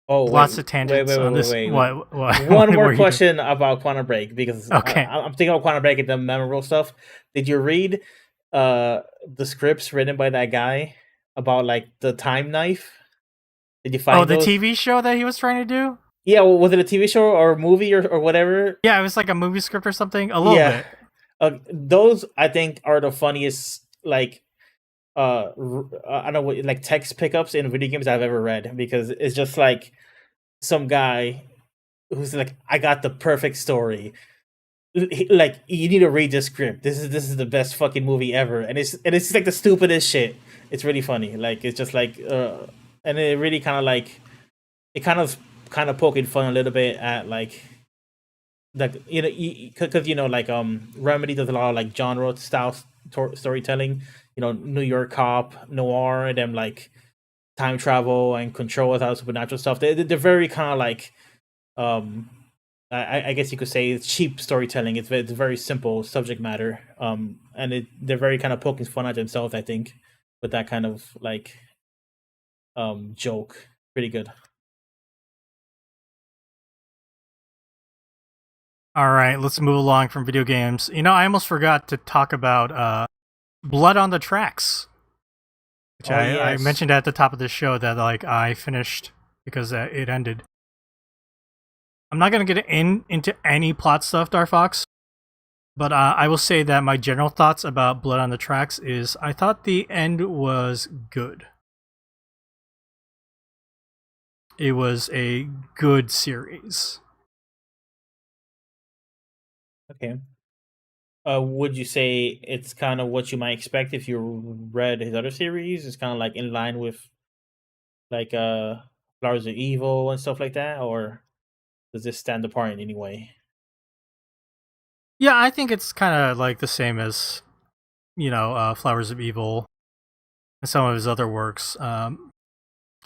Oh,
Lots of tangents on this.
wait.
What?
One more question about Quantum Break, because
okay.
I'm thinking of Quantum Break and the memorable stuff. Did you read the scripts written by that guy about like the time knife? Did you find
the
those?
TV show that he was trying to do?
Yeah, well, was it a TV show or a movie or whatever?
Yeah, it was like a movie script or something. A little bit.
Those I think are the funniest like I don't know what, like text pickups in video games I've ever read, because it's just like some guy who's like, I got the perfect story. Like, you need to read this script. This is the best fucking movie ever, and it's just like the stupidest shit. It's really funny. Like, it's just like and it really kind of like it kind of poking fun a little bit at like because like Remedy does a lot of like genre style storytelling. New York cop noir, and then like time travel and Control without supernatural stuff. They're very kind of like I guess you could say it's cheap storytelling. It's very simple subject matter. And they're very kind of poking fun at themselves, I think, with that kind of like joke. Pretty good.
All right, let's move along from video games. I almost forgot to talk about Blood on the Tracks, which I
Yes.
mentioned at the top of the show that I finished because it ended. I'm not gonna get into any plot stuff, Darfox, but I will say that my general thoughts about Blood on the Tracks is I thought the end was good. It was a good series.
Okay. Would you say it's kind of what you might expect if you read his other series? It's kind of like in line with like Flowers of Evil and stuff like that, or does this stand apart in any way?
Yeah, I think it's kind of like the same as Flowers of Evil and some of his other works. I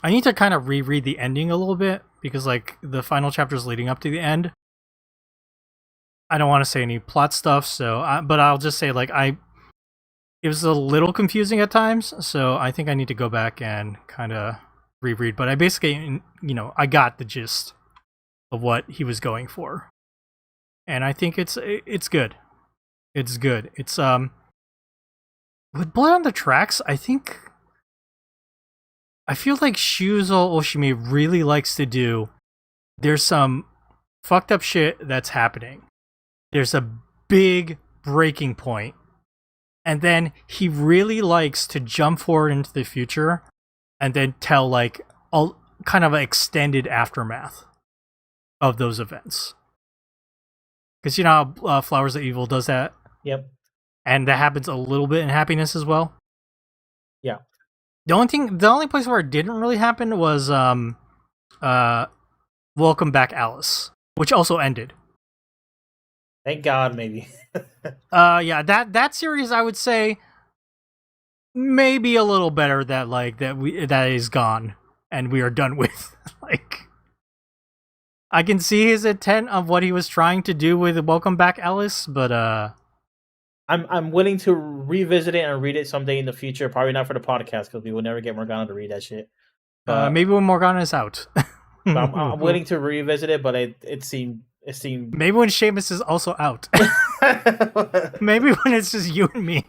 need to kind of reread the ending a little bit because like the final chapters leading up to the end. I don't want to say any plot stuff, but I'll just say it was a little confusing at times, so I think I need to go back and kind of reread. But I basically, I got the gist of what he was going for, and I think it's good. It's good. It's with Blood on the Tracks. I feel like Shuzo Oshimi really likes to do. There's some fucked up shit that's happening. There's a big breaking point. And then he really likes to jump forward into the future and then tell like a kind of an extended aftermath of those events. Because you know how Flowers of Evil does that?
Yep.
And that happens a little bit in Happiness as well.
Yeah.
The only place where it didn't really happen was Welcome Back Alice, which also ended.
Thank God, maybe.
Yeah, that series I would say maybe a little better that is gone and we are done with. Like I can see his intent of what he was trying to do with Welcome Back Alice, but
I'm willing to revisit it and read it someday in the future. Probably not for the podcast because we will never get Morgana to read that shit. But
maybe when Morgana is out.
I'm willing to revisit it, but it seemed
maybe when Seamus is also out. Maybe when it's just you and me.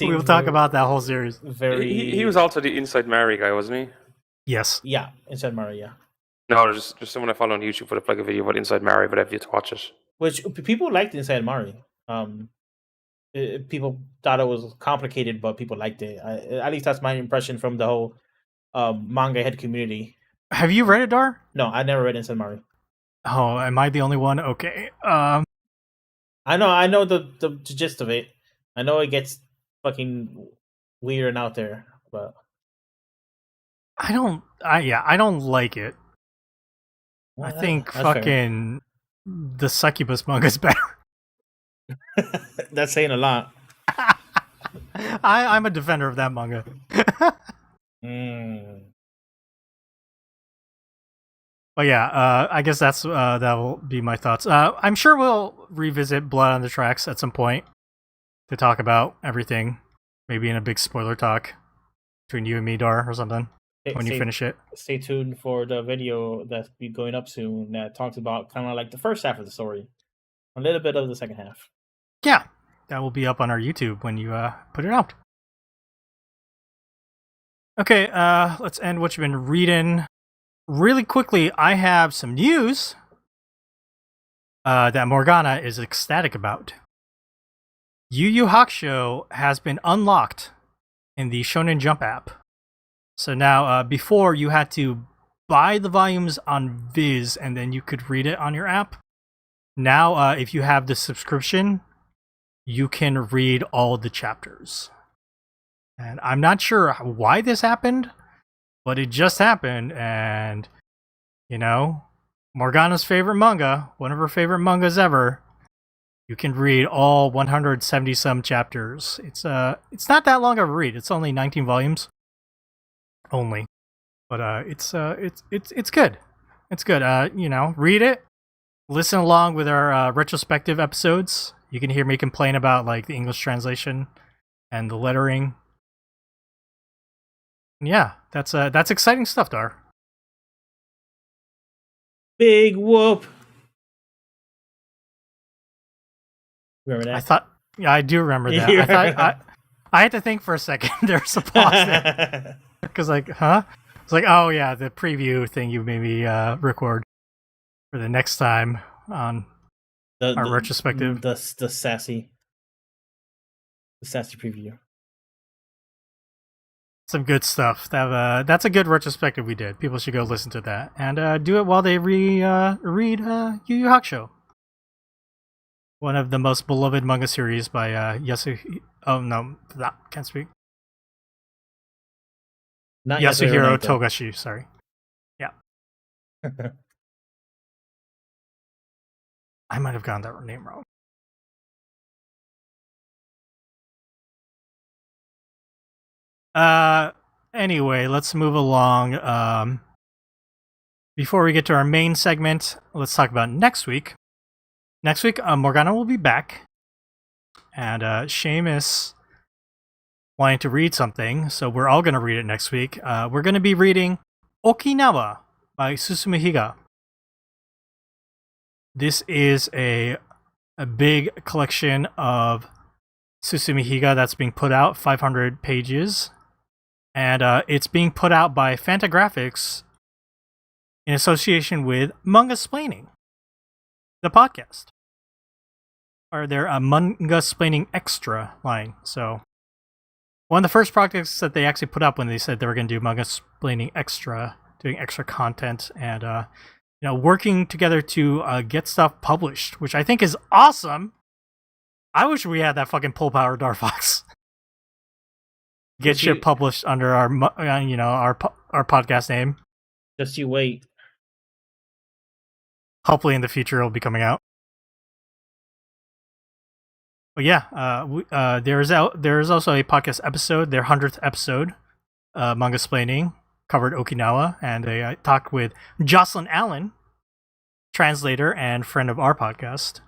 We will talk about that whole series.
Very.
He was also the Inside Mary guy, wasn't he?
Yes.
Yeah, Inside Mary. Yeah.
No, just someone I follow on YouTube put up like a video about Inside Mary, but I've yet to watch it.
Which people liked Inside Mari. People thought it was complicated, but people liked it. At least that's my impression from the whole manga head community.
Have you read it, Dar?
No, I never read Inside Mari.
Oh, am I the only one? Okay.
I know the gist of it. I know it gets fucking weird and out there, but
I don't like it.
well,
I think
that's
fucking the Succubus manga is better.
fair. That's saying a lot.
I'm a defender of that manga. But yeah, I guess that will be my thoughts. I'm sure we'll revisit Blood on the Tracks at some point to talk about everything. Maybe in a big spoiler talk between you and me, Dar, or something when you finish it.
Stay tuned for the video that's be going up soon that talks about kind of like the first half of the story, a little bit of the second half.
Yeah, that will be up on our YouTube when you put it out. Okay, let's end what you've been reading. Really quickly, I have some news that Morgana is ecstatic about. Yu Yu Hakusho has been unlocked in the Shonen Jump app. So now, before you had to buy the volumes on Viz and then you could read it on your app. Now, if you have the subscription, you can read all the chapters. And I'm not sure why this happened, but it just happened. And, Morgana's favorite manga, one of her favorite mangas ever, you can read all 170 some chapters. It's not that long of a read. It's only 19 volumes. Only. But it's good. It's good. Read it. Listen along with our retrospective episodes. You can hear me complain about like the English translation and the lettering. Yeah, that's exciting stuff, Dar.
Big whoop. Remember
I
that?
thought, yeah, I do remember that.
You
I thought
remember
I had to think for a second. There's a pause there
that?
because, like, huh? It's like, oh yeah, the preview thing you made me record for the next time on our retrospective.
The sassy preview.
Some good stuff. That's a good retrospective we did. People should go listen to that and do it while they read Yu Yu Hakusho, one of the most beloved manga series by Oh no, can't speak.
Not
Yasuhiro
Naito.
Togashi. Sorry. Yeah, I might have gotten that name wrong. Anyway, let's move along. Before we get to our main segment, let's talk about next week. Next week, Morgana will be back, and Seamus wanting to read something, so we're all going to read it next week. We're going to be reading Okinawa by Susumu Higa. This is a big collection of Susumu Higa that's being put out, 500 pages. And it's being put out by Fantagraphics in association with Manga-splaining, the podcast. Or their Manga-splaining Extra line. So, one of the first projects that they actually put up when they said they were going to do Manga-splaining Extra, doing extra content, and working together to get stuff published, which I think is awesome. I wish we had that fucking pull power, Darfox. Get shit published under our podcast name.
Just you wait.
Hopefully in the future it'll be coming out. But yeah, there is also a podcast episode, their 100th episode, Manga-splaining, covered Okinawa, and I talked with Jocelyn Allen, translator and friend of our podcast,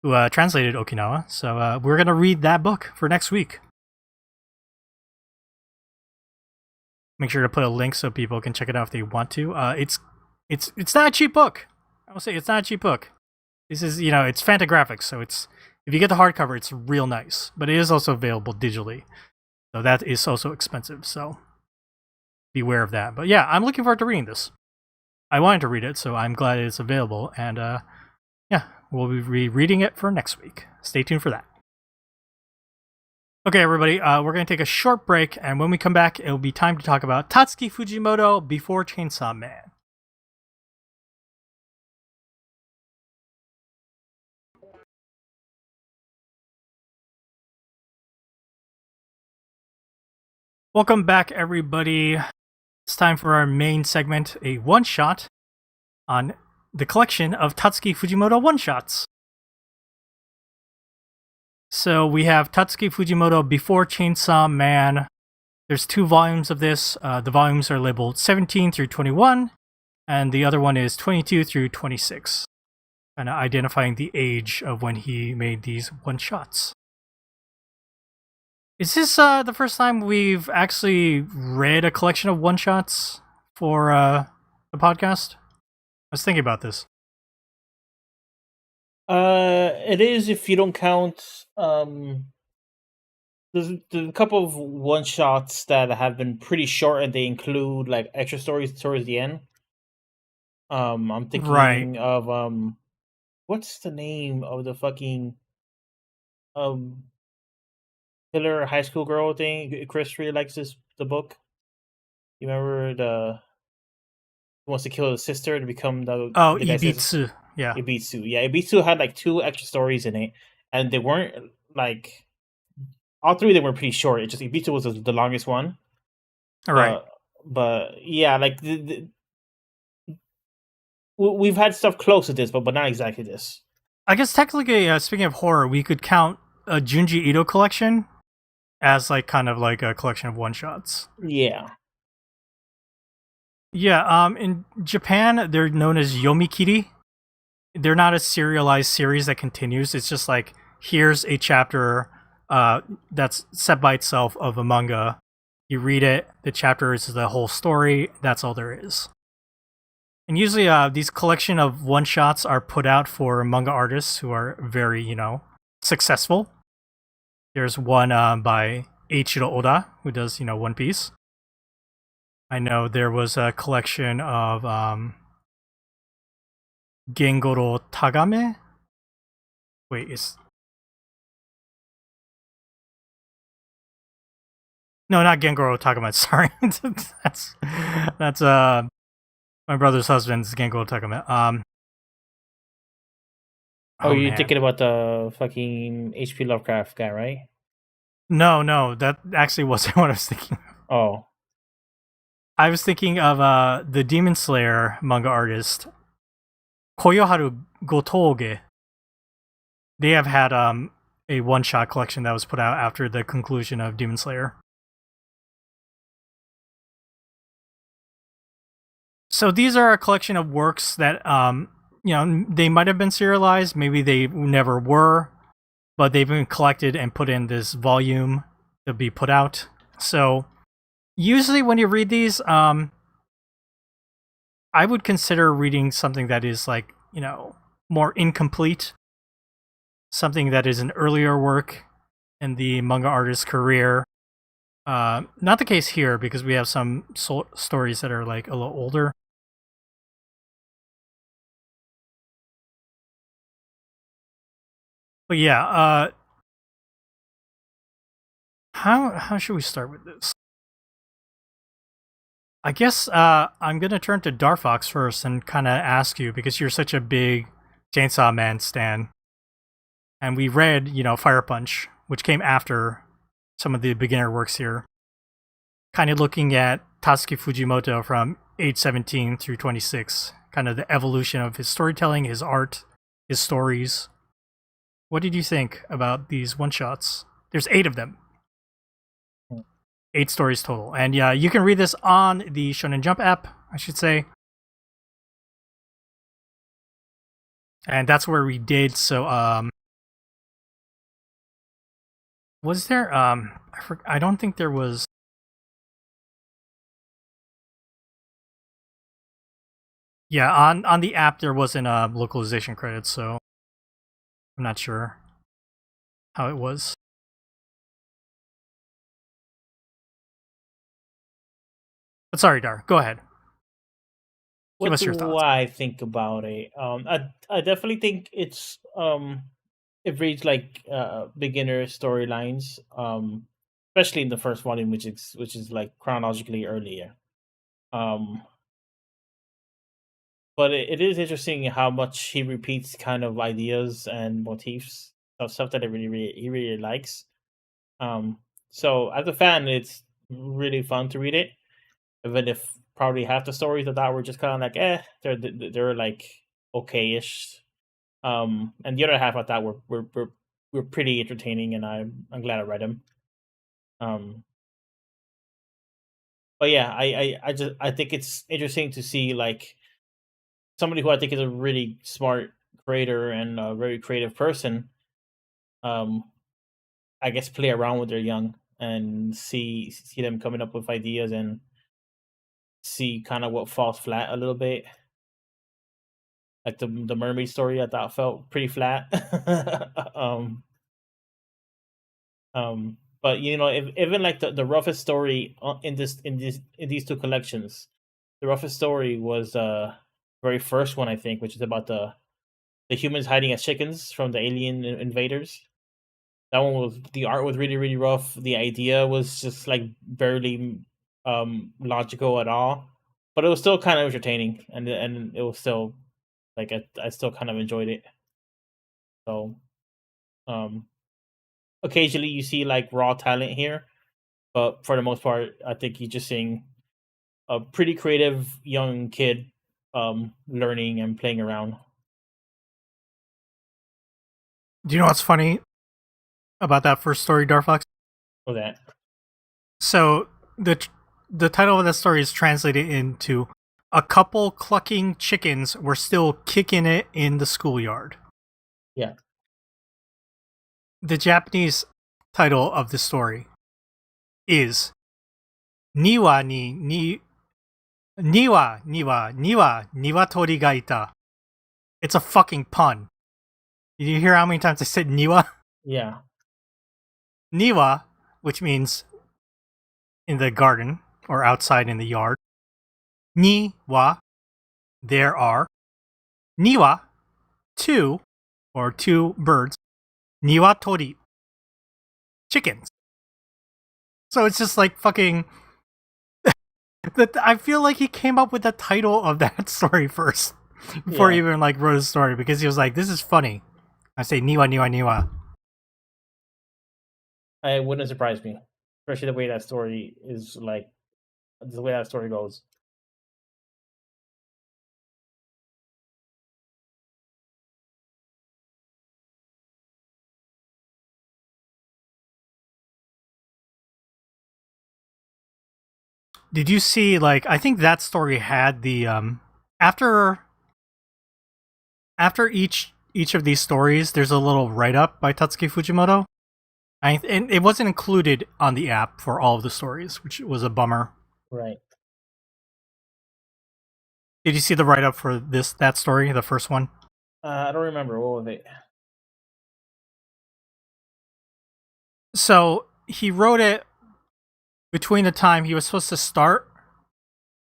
who translated Okinawa. So we're gonna read that book for next week. Make sure to put a link so people can check it out if they want to. It's not a cheap book. I will say it's not a cheap book. This is it's Fantagraphics, so it's if you get the hardcover, it's real nice. But it is also available digitally, so that is also expensive. So beware of that. But yeah, I'm looking forward to reading this. I wanted to read it, so I'm glad it's available. And yeah, we'll be reading it for next week. Stay tuned for that. Okay, everybody, we're going to take a short break, and when we come back, it'll be time to talk about Tatsuki Fujimoto before Chainsaw Man. Welcome back, everybody. It's time for our main segment, a one-shot on the collection of Tatsuki Fujimoto one-shots. So we have Tatsuki Fujimoto Before Chainsaw Man. There's 2 volumes of this. The volumes are labeled 17 through 21, and the other one is 22 through 26, kind of identifying the age of when he made these one-shots. Is this the first time we've actually read a collection of one-shots for the podcast? I was thinking about this.
It is if you don't count. There's a couple of one shots that have been pretty short, and they include like extra stories towards the end. I'm thinking of what's the name of the fucking killer high school girl thing? Chris really likes the book. You remember who wants to kill his sister to become the
Ibitsu. Yeah.
Ibitsu. Yeah, Ibitsu had like 2 extra stories in it, and they weren't like all 3 of them were pretty short. It's just Ibitsu was the longest one.
All right.
But yeah, like we've had stuff close to this, but not exactly this.
I guess technically, speaking of horror, we could count a Junji Ito collection as like kind of like a collection of one shots.
Yeah.
Yeah. In Japan, they're known as Yomikiri. They're not a serialized series that continues. It's just like here's a chapter that's set by itself of a manga. You read it. The chapter is the whole story. That's all there is. And usually, these collection of one shots are put out for manga artists who are very, successful. There's one by Eiichiro Oda, who does, One Piece. I know there was a collection of Gengoro Tagame. Wait, no, not Gengoro Tagame. Sorry, that's my brother's husband's Gengoro Tagame.
You're
man.
thinking about the fucking H.P. Lovecraft guy, right?
No, that actually wasn't what I was thinking.
Oh.
I was thinking of the Demon Slayer manga artist Koyoharu Gotoge. They have had a one-shot collection that was put out after the conclusion of Demon Slayer. So these are a collection of works that they might have been serialized, maybe they never were, but they've been collected and put in this volume to be put out. So usually when you read these, I would consider reading something that is more incomplete, something that is an earlier work in the manga artist's career. Not the case here because we have some stories that are a little older. But yeah, how should we start with this? I guess I'm gonna turn to Darfox first and kind of ask you, because you're such a big Chainsaw Man stan, and we read Fire Punch, which came after some of the beginner works here, kind of looking at Tatsuki Fujimoto from age 17 through 26, kind of the evolution of his storytelling, his art, his stories. What did you think about these one-shots? There's 8 of them. 8 stories total. And yeah, you can read this on the Shonen Jump app, I should say. And that's where we did. So, was there, I don't think there was. Yeah, on the app there wasn't a localization credit, so I'm not sure how it was. But sorry, Dar, go ahead. Give us your thoughts.
What do I think about it? I definitely think it's it reads like beginner storylines, especially in the first volume, which is like chronologically earlier. But it is interesting how much he repeats kind of ideas and motifs of stuff that he really likes. So as a fan, it's really fun to read it, even if probably half the stories of that were just kind of like they're like okay-ish. And the other half of that were pretty entertaining, and I'm glad I read them. But yeah, I think it's interesting to see like somebody who I think is a really smart creator and a very creative person, I guess play around with their young and see them coming up with ideas and see kind of what falls flat a little bit. Like the mermaid story, I thought felt pretty flat. But even like the roughest story in these two collections, the roughest story was very first one, I think, which is about the humans hiding as chickens from the alien invaders. That one was, the art was really, really rough. The idea was just like barely logical at all, but it was still kind of entertaining, and it was still like I still kind of enjoyed it. So occasionally you see like raw talent here, but for the most part, I think you're just seeing a pretty creative young kid learning and playing around.
Do you know what's funny about that first story, Darfox?
What's that?
So the title of that story is translated into "A couple clucking chickens were still kicking it in the schoolyard."
Yeah.
The Japanese title of the story is "Niwa ni niwatori ga ita." It's a fucking pun. Did you hear how many times I said Niwa?
Yeah.
Niwa, which means in the garden or outside in the yard. Niwa, there are. Niwa, two, or two birds. Niwatori, chickens. So it's just like fucking. I feel like he came up with the title of that story first before he even like wrote his story, because he was like, "This is funny." I say Niwa, Niwa, Niwa.
It wouldn't surprise me, especially the way that story is like, the way that story goes.
Did you see, like, I think that story had the after each of these stories, there's a little write up by Tatsuki Fujimoto. And it wasn't included on the app for all of the stories, which was a bummer.
Right.
Did you see the write up for that story, the first one?
I don't remember. What was it?
So he wrote it between the time he was supposed to start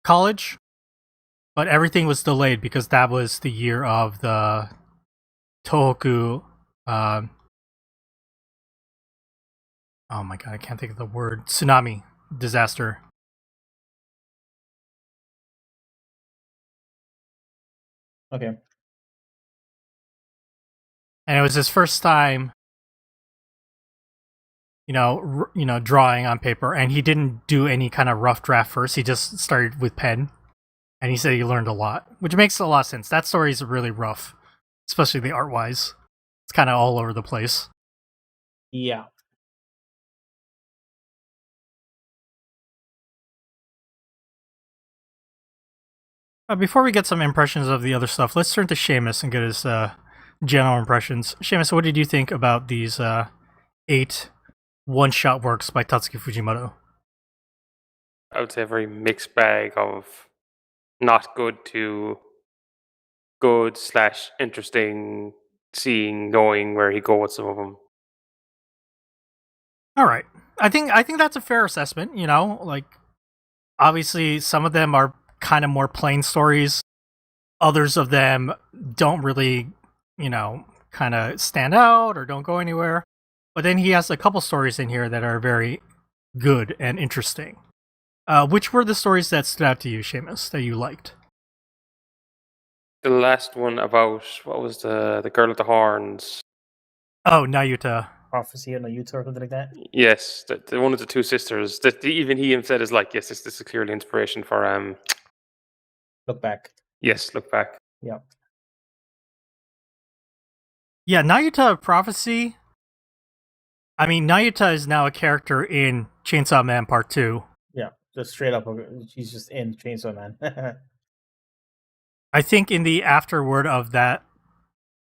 college, but everything was delayed because that was the year of the Tohoku. Oh my god, I can't think of the word. Tsunami disaster.
Okay.
And it was his first time, drawing on paper, and he didn't do any kind of rough draft first. He just started with pen, and he said he learned a lot, which makes a lot of sense. That story is really rough, especially the art wise. It's kind of all over the place.
Yeah.
Before we get some impressions of the other stuff, let's turn to Seamus and get his general impressions. Seamus, what did you think about these 8 one-shot works by Tatsuki Fujimoto?
I would say a very mixed bag of not good to good / interesting, seeing, knowing where he go with some of them.
All right. I think that's a fair assessment, like obviously some of them are kind of more plain stories. Others of them don't really, kind of stand out or don't go anywhere. But then he has a couple stories in here that are very good and interesting. Which were the stories that stood out to you, Seamus, that you liked?
The last one about, what was the girl with the horns?
Oh, Nayuta.
Prophecy on a Utah or something like that.
Yes, the one of the two sisters. That even he himself is like, yes, this is clearly inspiration for
Look back.
Yes, look back.
Yeah.
Yeah, Nayuta of Prophecy. I mean, Nayuta is now a character in Chainsaw Man Part 2.
Yeah, just straight up, she's just in Chainsaw Man.
I think in the afterword of that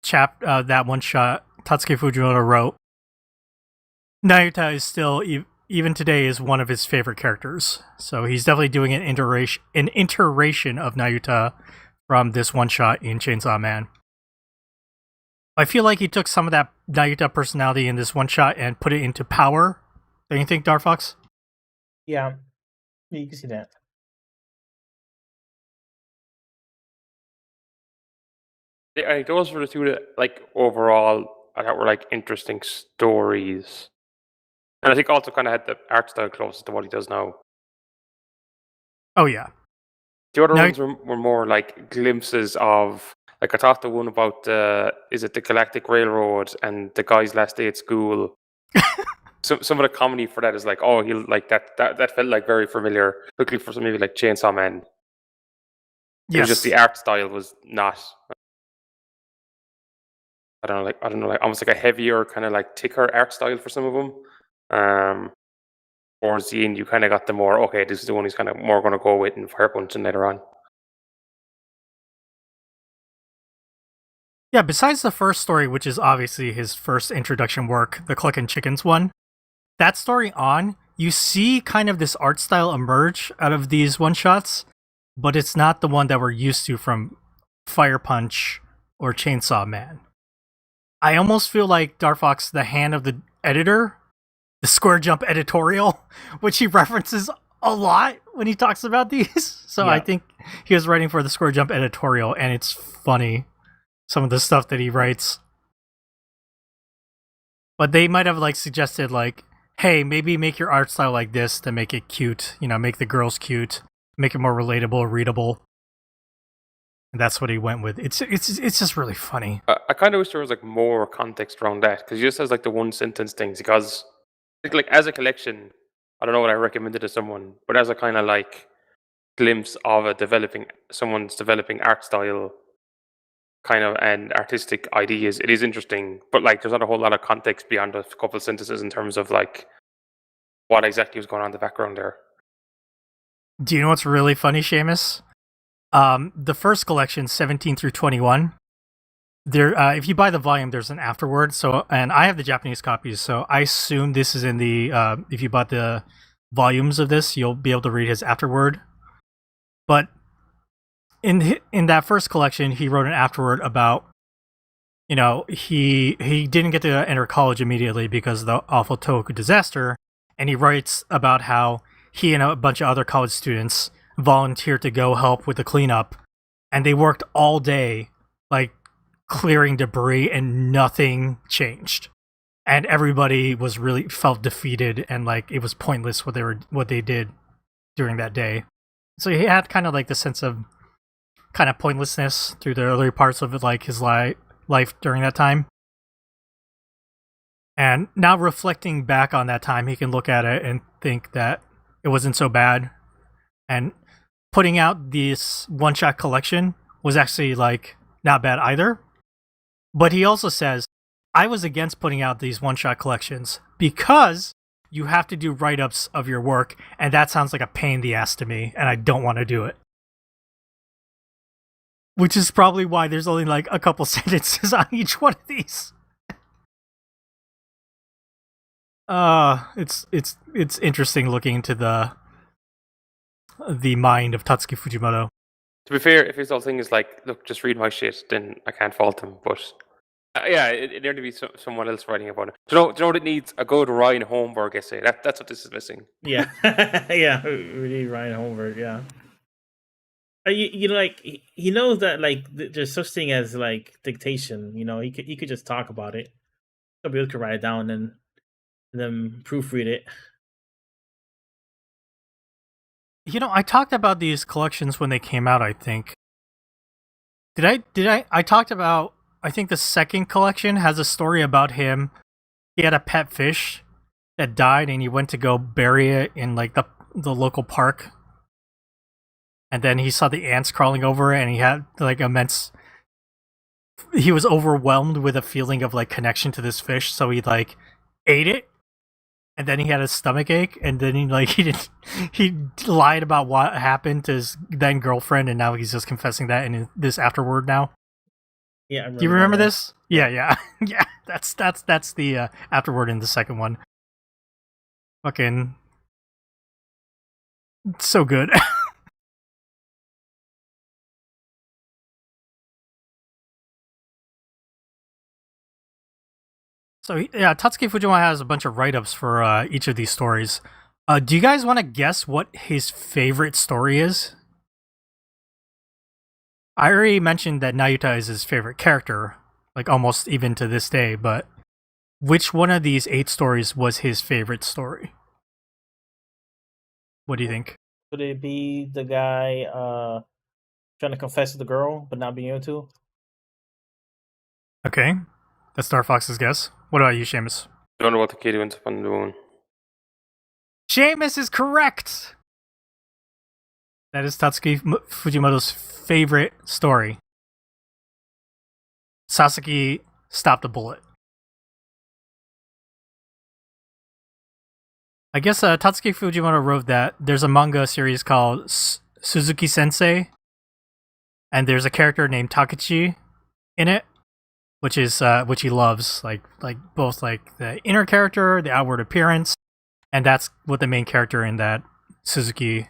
that one shot Tatsuki Fujimoto wrote, Nayuta is still, even today, is one of his favorite characters. So he's definitely doing an iteration of Nayuta from this one shot in Chainsaw Man. I feel like he took some of that Nayuta personality in this one shot and put it into Power. Don't you think, Darfox?
Yeah, you can see that.
I think those were the two that, like, overall, I thought were like interesting stories, and I think also kind of had the art style closest to what he does now.
Oh yeah.
The other ones were more like glimpses of, like, I thought the one about is it the Galactic Railroad and the guy's last day at school. Some of the comedy for that is like, oh, he like that felt like very familiar, quickly for some maybe like Chainsaw Man. It was just the art style was not. I don't know, like almost like a heavier, kind of like thicker art style for some of them. Towards the end, you kind of got the more, okay, this is the one he's kind of more going to go with in Fire Punching later on.
Yeah, besides the first story, which is obviously his first introduction work, the Cluckin' Chickens one, that story on, you see kind of this art style emerge out of these one-shots, but it's not the one that we're used to from Fire Punch or Chainsaw Man. I almost feel like Darfox, the hand of the editor, the Square Jump editorial, which he references a lot when he talks about these. So I think he was writing for the Square Jump editorial, and it's funny, some of the stuff that he writes. But they might have like suggested like, hey, maybe make your art style like this to make it cute, make the girls cute, make it more relatable, readable. And that's what he went with. It's just really funny.
I kind of wish there was like more context around that, because he just has like the one sentence things. Because like as a collection, I don't know what I recommended to someone, but as a kind of like glimpse of someone's developing art style, kind of, and artistic ideas, it is interesting. But like, there's not a whole lot of context beyond a couple of sentences in terms of like what exactly was going on in the background there.
Do you know what's really funny, Seamus? The first collection, 17 through 21, there, if you buy the volume, there's an afterword. So, and I have the Japanese copies, so I assume this is in the, if you bought the volumes of this, you'll be able to read his afterword. But in that first collection, he wrote an afterword about, he didn't get to enter college immediately because of the awful Tohoku disaster, and he writes about how he and a bunch of other college students volunteered to go help with the cleanup, and they worked all day, like clearing debris, and nothing changed, and everybody was really felt defeated, and like it was pointless what they did during that day. So he had kind of like the sense of kind of pointlessness through the early parts of it, like his life during that time. And now reflecting back on that time, he can look at it and think that it wasn't so bad. And putting out this one-shot collection was actually like not bad either. But he also says, I was against putting out these one-shot collections because you have to do write-ups of your work, and that sounds like a pain in the ass to me, and I don't want to do it. Which is probably why there's only like a couple sentences on each one of these. It's interesting looking into the mind of Tatsuki Fujimoto.
To be fair, if his whole thing is like, look, just read my shit, then I can't fault him. But yeah, it needed to be someone else writing about it. Do you know what it needs? A good Ryan Holmberg essay. That's what this is missing.
Yeah, yeah, we need Ryan Holmberg. Yeah, like he knows that like there's such thing as like dictation. He could just talk about it. Somebody else could write it down and then proofread it.
I talked about these collections when they came out, I think. Did I talked about, I think the second collection has a story about him. He had a pet fish that died, and he went to go bury it in like the local park. And then he saw the ants crawling over it, and he had like he was overwhelmed with a feeling of like connection to this fish, so he like ate it. And then he had a stomach ache, and then he lied about what happened to his then girlfriend, and now he's just confessing that in this afterword now.
Yeah,
do you remember this? Yeah. yeah. That's the afterword in the second one. Fucking so good. So yeah, Tatsuki Fujimoto has a bunch of write-ups for each of these stories. Do you guys want to guess what his favorite story is? I already mentioned that Nayuta is his favorite character, like almost even to this day, but which one of these 8 stories was his favorite story? What do you think?
Could it be the guy trying to confess to the girl but not being able to?
Okay, that's Star Fox's guess. What about you, Seamus?
I don't know what the kid went up on the moon.
Seamus is correct! That is Tatsuki Fujimoto's favorite story. Sasaki stopped a bullet. I guess Tatsuki Fujimoto wrote that there's a manga series called Suzuki Sensei, and there's a character named Takechi in it, which he loves, like both like the inner character, the outward appearance, and that's what the main character in that Suzuki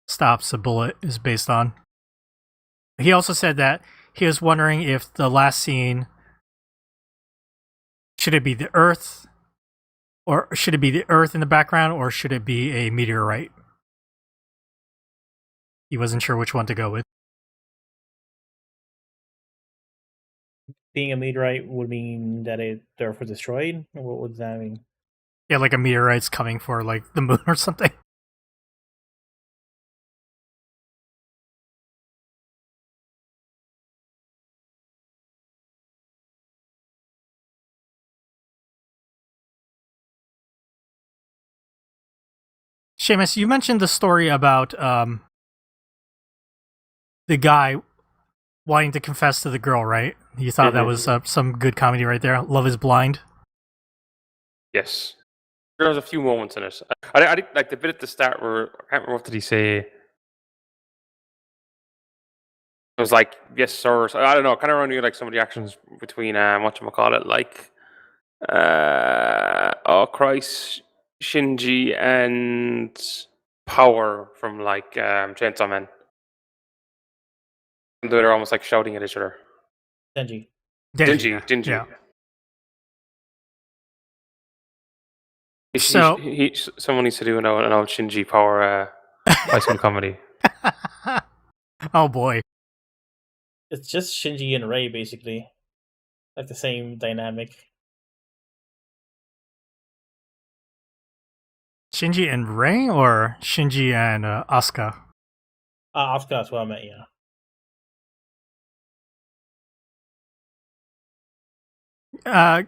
stops a bullet is based on. He also said that he was wondering if the last scene should it be the Earth, or should it be the Earth in the background, or should it be a meteorite? He wasn't sure which one to go with.
Being a meteorite would mean that the Earth was destroyed? What would that mean?
Yeah, like a meteorite's coming for like the moon or something. Seamus, you mentioned the story about the guy wanting to confess to the girl, right? You thought that was some good comedy right there. Love is Blind.
Yes. There was a few moments in it. I did like the bit at the start where I can't remember what did he say. It was like, yes, sir. So, I don't know. Kind of reminded me like some of the actions between whatchamacallit, like oh Christ, Shinji and Power from like Chainsaw Man. They're almost like shouting at each other.
Denji.
Denji.
Yeah.
So someone needs to do an old Shinji Power high school comedy.
Oh boy.
It's just Shinji and Rei, basically. Like the same dynamic.
Shinji and Rei, or Shinji and Asuka?
Asuka, that's what I meant, yeah.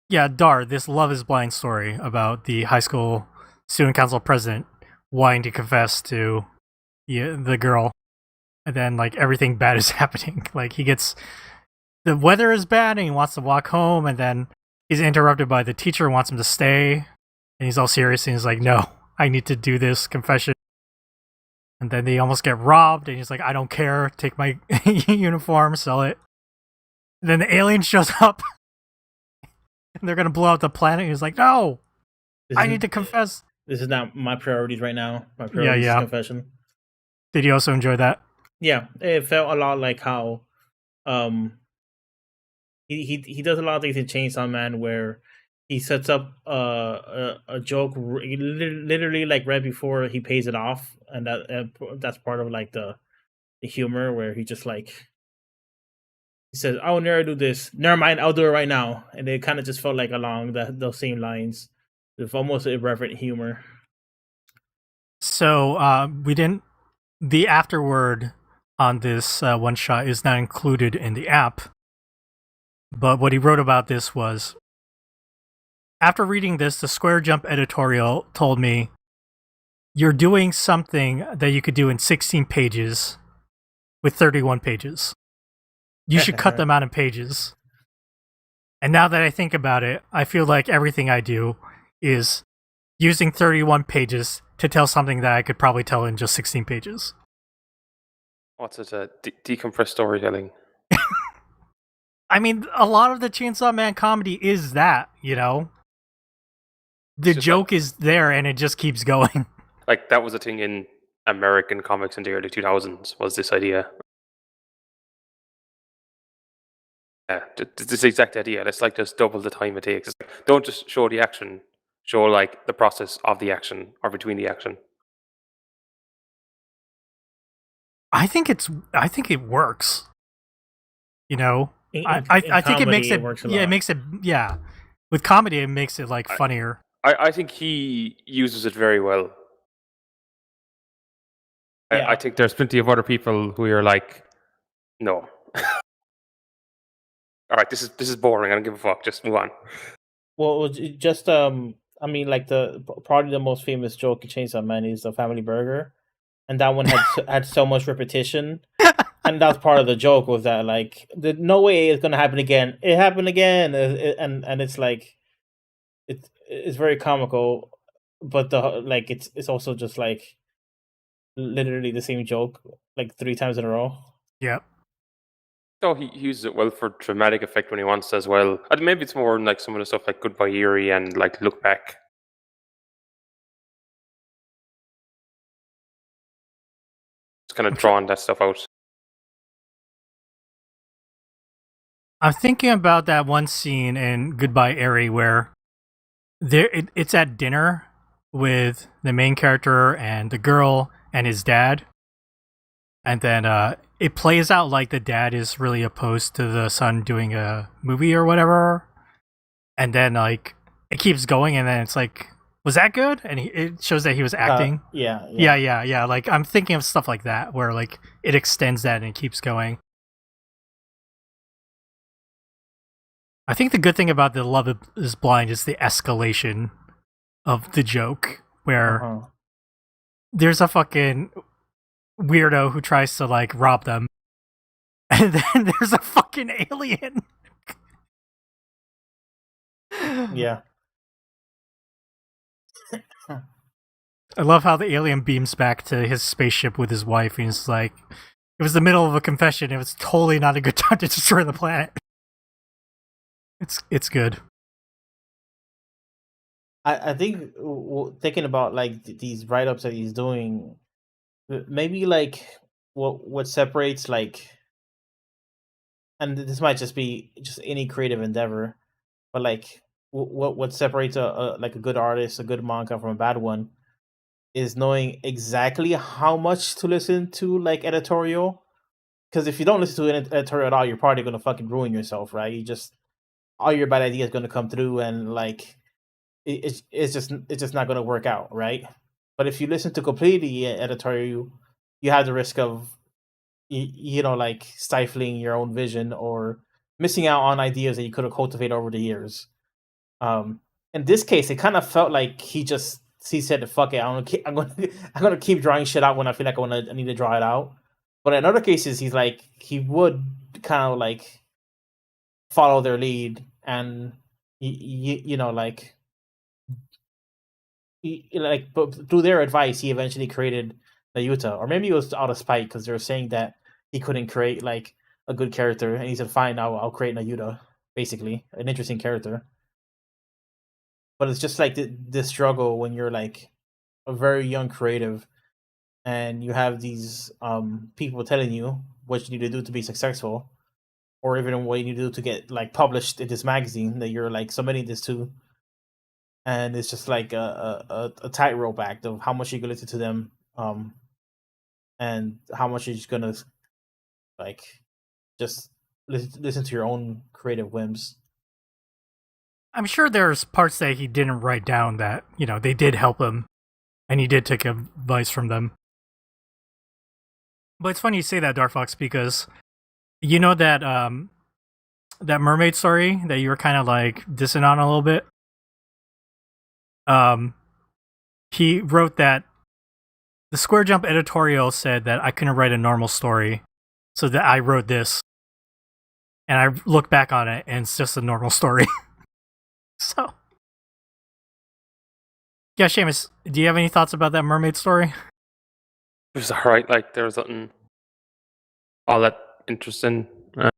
Yeah, Dar, this Love is Blind story about the high school student council president wanting to confess to the girl, and then like everything bad is happening. Like the weather is bad and he wants to walk home, and then he's interrupted by the teacher who wants him to stay, and he's all serious and he's like, no, I need to do this confession. And then they almost get robbed, and he's like, I don't care, take my uniform, sell it. And then the alien shows up and they're gonna blow up the planet. He's like, no, I need to confess.
This is not my priorities right now. My priorities is confession.
Did you also enjoy that?
Yeah, it felt a lot like how he does a lot of things in Chainsaw Man where he sets up a joke literally like right before he pays it off, and that's part of like the humor where he just like he says, "I will never do this. Never mind, I'll do it right now." And it kind of just felt like along those same lines, with almost irreverent humor.
So we didn't. The afterword on this one shot is not included in the app. But what he wrote about this was, after reading this, the Square Jump editorial told me, you're doing something that you could do in 16 pages with 31 pages. You should cut them out in pages. And now that I think about it, I feel like everything I do is using 31 pages to tell something that I could probably tell in just 16 pages.
What's it? Decompressed storytelling.
I mean, a lot of the Chainsaw Man comedy is that, you know? The joke is there and it just keeps going.
Like, that was a thing in American comics in the early 2000s, was this idea. Yeah, this exact idea. Let's like just double the time it takes. It's like, don't just show the action, show like the process of the action or between the action.
I think it works. You know? I think it makes it
works a
lot. Yeah, it makes it with comedy it makes it like funnier.
I think he uses it very well. I think there's plenty of other people who are like, no. All right, this is boring. I don't give a fuck. Just move on.
Well, just I mean, like probably the most famous joke in Chainsaw Man is the Family Burger, and that one had so much repetition, and that's part of the joke was that like no way it's gonna happen again. It happened again, and it's like it's very comical, but it's also just like literally the same joke like 3 times in a row.
Yep.
So he uses it well for dramatic effect when he wants to as well. Maybe it's more in like some of the stuff like Goodbye Eerie and like Look Back. It's kind of drawing that stuff out.
I'm thinking about that one scene in Goodbye Eri where it's at dinner with the main character and the girl and his dad, and then it plays out like the dad is really opposed to the son doing a movie or whatever, and then like it keeps going, and then it's like, was that good? And it shows that he was acting. Yeah. Like I'm thinking of stuff like that where like it extends that and it keeps going. I think the good thing about the Love is Blind is the escalation of the joke, where there's a fucking weirdo who tries to like rob them, and then there's a fucking alien.
Yeah.
I love how the alien beams back to his spaceship with his wife, and he's like, it was the middle of a confession. It was totally not a good time to destroy the planet. It's good.
I think thinking about like these write ups that he's doing, maybe like what separates like, and this might just be just any creative endeavor, but like what separates a like a good artist, a good manga from a bad one, is knowing exactly how much to listen to like editorial. Because if you don't listen to an editorial at all, you're probably gonna fucking ruin yourself, right? You just all your bad ideas gonna come through, and like it's just not gonna work out, right? But if you listen to completely editorial, you have the risk of you know like stifling your own vision or missing out on ideas that you could have cultivated over the years. Um, in this case, it kind of felt like he said, "Fuck it, I'm gonna keep drawing shit out when I feel like I need to draw it out." But in other cases, he would kind of like follow their lead and you know like but through their advice, he eventually created Nayuta, or maybe it was out of spite because they were saying that he couldn't create like a good character, and he said, "Fine, I'll create Nayuta." Basically, an interesting character. But it's just like the struggle when you're like a very young creative and you have these people telling you what you need to do to be successful, or even what you need to do to get like published in this magazine that you're like submitting this to, and it's just like a tightrope act of how much you can listen to them, and how much you're just gonna like just listen to your own creative whims.
I'm sure there's parts that he didn't write down that, you know, they did help him and he did take advice from them. But it's funny you say that, Dark Fox, because you know that that mermaid story that you were kind of like dissing on a little bit. He wrote that the Square Jump editorial said that I couldn't write a normal story, so that I wrote this. And I look back on it, and it's just a normal story. So, yeah, Seamus, do you have any thoughts about that mermaid story?
It was alright. Like there was nothing all that interesting.
That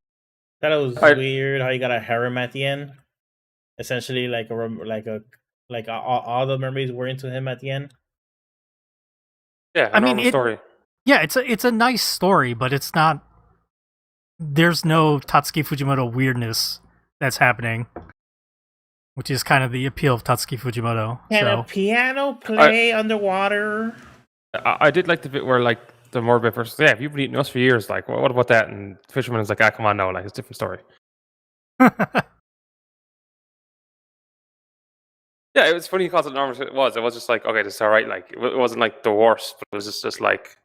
was weird how you got a harem at the end. Essentially, all the mermaids were into him at the end.
Yeah, a normal story.
Yeah, it's a nice story, but it's not. There's no Tatsuki Fujimoto weirdness that's happening, which is kind of the appeal of Tatsuki Fujimoto.
Can a piano play underwater?
I did like the bit where like the mermaid person, yeah, you've been eating us for years. Like, what about that? And the fisherman is like, come on, no, like it's a different story. Yeah, it was funny because it normal. It was just like, okay, this is all right. Like, it wasn't like the worst, but it was just like,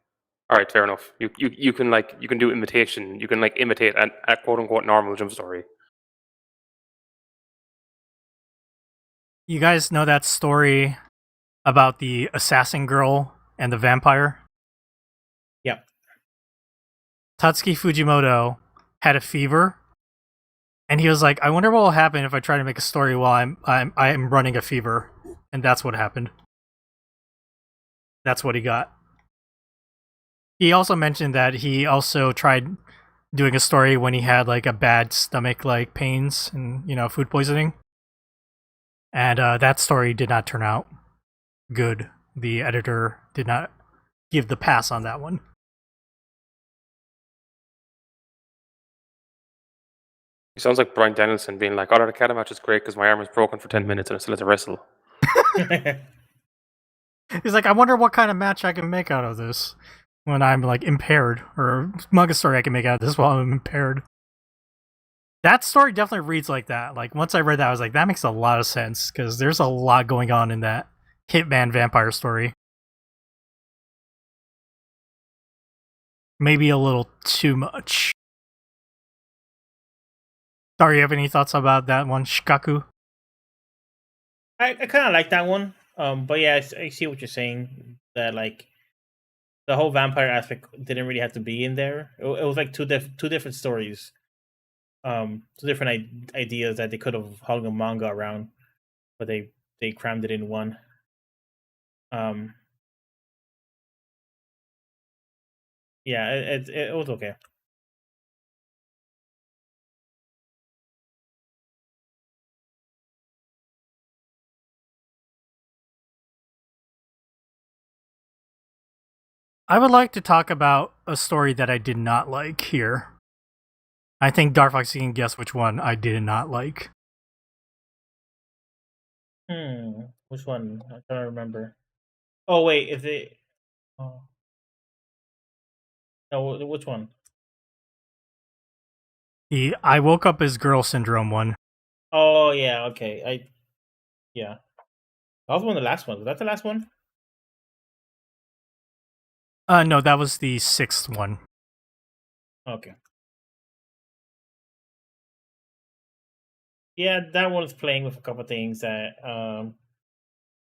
all right, fair enough. You can do imitation. You can like imitate a quote unquote normal Jump story.
You guys know that story about the assassin girl and the vampire?
Yep.
Tatsuki Fujimoto had a fever, and he was like, "I wonder what will happen if I try to make a story while I'm running a fever," and that's what happened. That's what he got. He also mentioned that he also tried doing a story when he had like a bad stomach like pains and food poisoning, and that story did not turn out good. The editor did not give the pass on that one.
He sounds like Brian Danielson being like, "Oh, the Kata match is great because my arm is broken for 10 minutes and I still have to wrestle."
He's like, I wonder what kind of match I can make out of this when I'm like impaired, or manga story I can make out of this while I'm impaired. That story definitely reads like that. Like once I read that, I was like, that makes a lot of sense because there's a lot going on in that Hitman vampire story. Maybe a little too much. Sorry, you have any thoughts about that one, Shikaku?
I kind of like that one. But yeah, I see what you're saying. That like the whole vampire aspect didn't really have to be in there. It was like two different stories. Two different ideas that they could have hung a manga around, but they crammed it in one. Yeah, it was okay.
I would like to talk about a story that I did not like here. I think Darfox, you can guess which one I did not like.
Which one? I can't remember. Oh wait, is it? Oh, no, which one?
The I woke up as girl syndrome one.
Oh yeah, okay. Yeah, that was one of the last ones. Was that the last one?
No, that was the 6th one.
Okay. Yeah, that one's playing with a couple of things that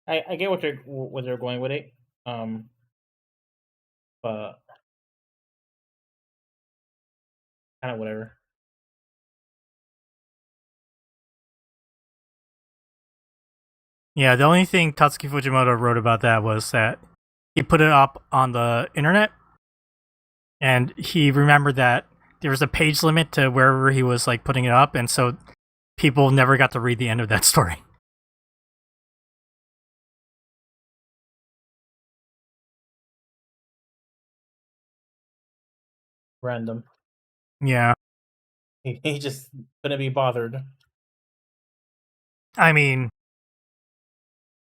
I get what they're going with it. But kind of whatever.
Yeah, the only thing Tatsuki Fujimoto wrote about that was that he put it up on the internet, and he remembered that there was a page limit to wherever he was like putting it up, and so people never got to read the end of that story.
Random.
Yeah.
He just couldn't be bothered.
I mean,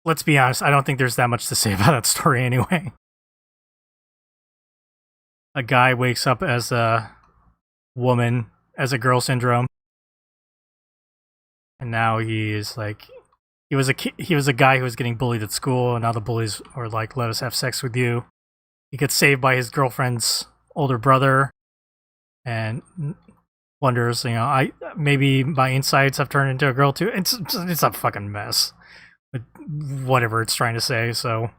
let's be honest, I don't think there's that much to say about that story anyway. A guy wakes up as a woman, as a girl syndrome, and now he is like, he was a guy who was getting bullied at school, and now the bullies are like, let us have sex with you. He gets saved by his girlfriend's older brother, and wonders, I maybe my insides have turned into a girl too. It's a fucking mess. Whatever it's trying to say. So
I'm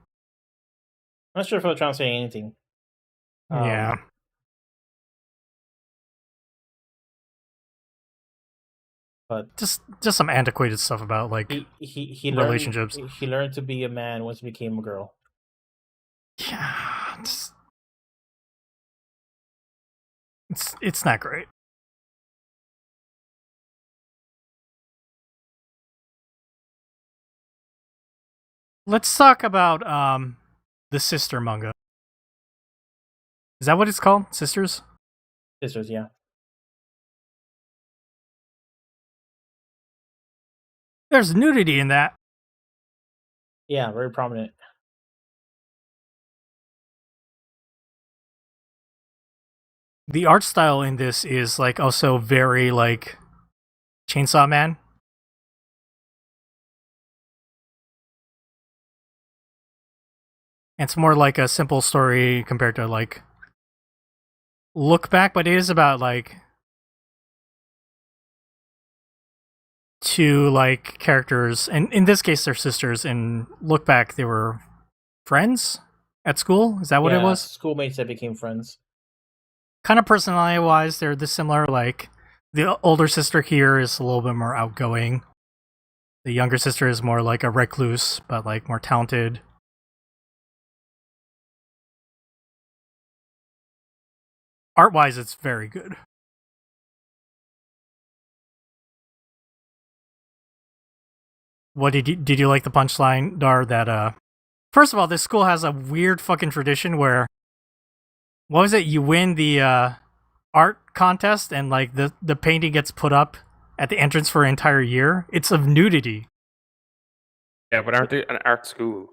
not sure if I'm trying to say anything.
Yeah.
But
just some antiquated stuff about like
he
relationships.
He learned to be a man once he became a girl.
Yeah, it's not great. Let's talk about the sister manga. Is that what it's called? Sisters?
Sisters, yeah.
There's nudity in that.
Yeah, very prominent.
The art style in this is like also very like Chainsaw Man. It's more like a simple story compared to like Look Back, but it is about like two like characters, and in this case they're sisters. In Look Back they were friends at school. Is that what it was?
Schoolmates that became friends.
Kind of personality wise they're this similar. Like the older sister here is a little bit more outgoing. The younger sister is more like a recluse, but like more talented. Art wise it's very good. What did you like the punchline, Dar, that first of all, this school has a weird fucking tradition where, what was it? You win the art contest, and like the painting gets put up at the entrance for an entire year. It's of nudity.
Yeah, but aren't they an art school?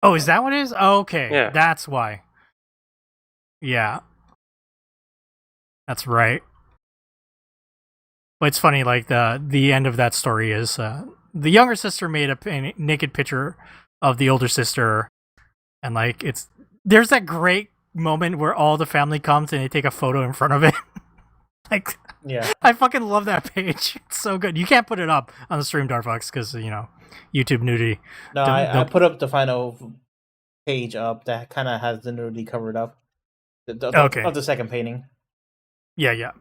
Oh, is that what it is? Oh, okay,
Yeah.
that's why. Yeah, that's right. But it's funny, like the end of that story is the younger sister made a naked picture of the older sister, and like there's that great moment where all the family comes and they take a photo in front of it. Like,
Yeah.
I fucking love that page. It's so good. You can't put it up on the stream, Darfox, because YouTube nudity.
No, I put up the final page up that kind of has the nudity covered up.
Okay.
Of the second painting.
Yeah.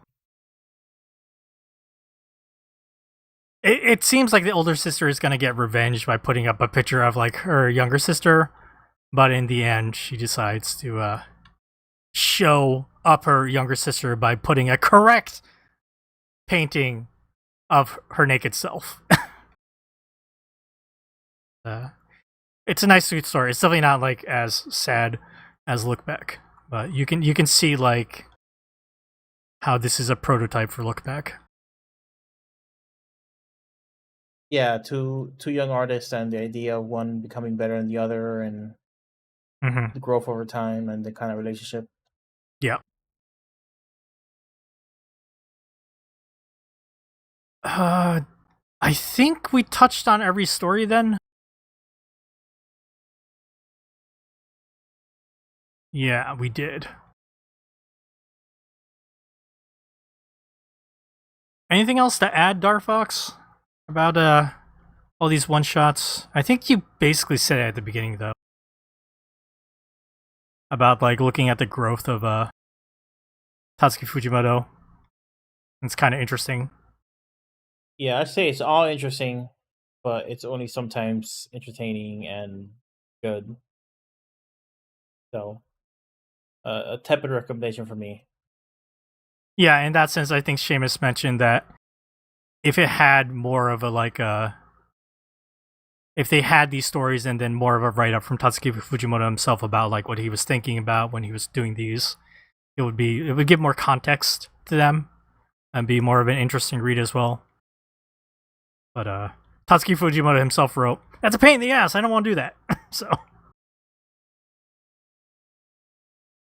It seems like the older sister is gonna get revenge by putting up a picture of like her younger sister, but in the end, she decides to show up her younger sister by putting a correct painting of her naked self. It's a nice, sweet story. It's definitely not like as sad as Look Back, but you can see like how this is a prototype for Look Back.
Yeah, two young artists and the idea of one becoming better than the other, and the growth over time and the kind of relationship.
Yeah. I think we touched on every story then. Yeah, we did. Anything else to add, Darfox, about all these one shots? I think you basically said it at the beginning though. About like looking at the growth of Tatsuki Fujimoto. It's kind of interesting.
Yeah, I'd say it's all interesting, but it's only sometimes entertaining and good. So, a tepid recommendation for me.
Yeah, in that sense, I think Seamus mentioned that if it had more of a like if they had these stories and then more of a write up from Tatsuki Fujimoto himself about like what he was thinking about when he was doing these, it would give more context to them and be more of an interesting read as well. But Tatsuki Fujimoto himself wrote, "That's a pain in the ass. I don't want to do that." So,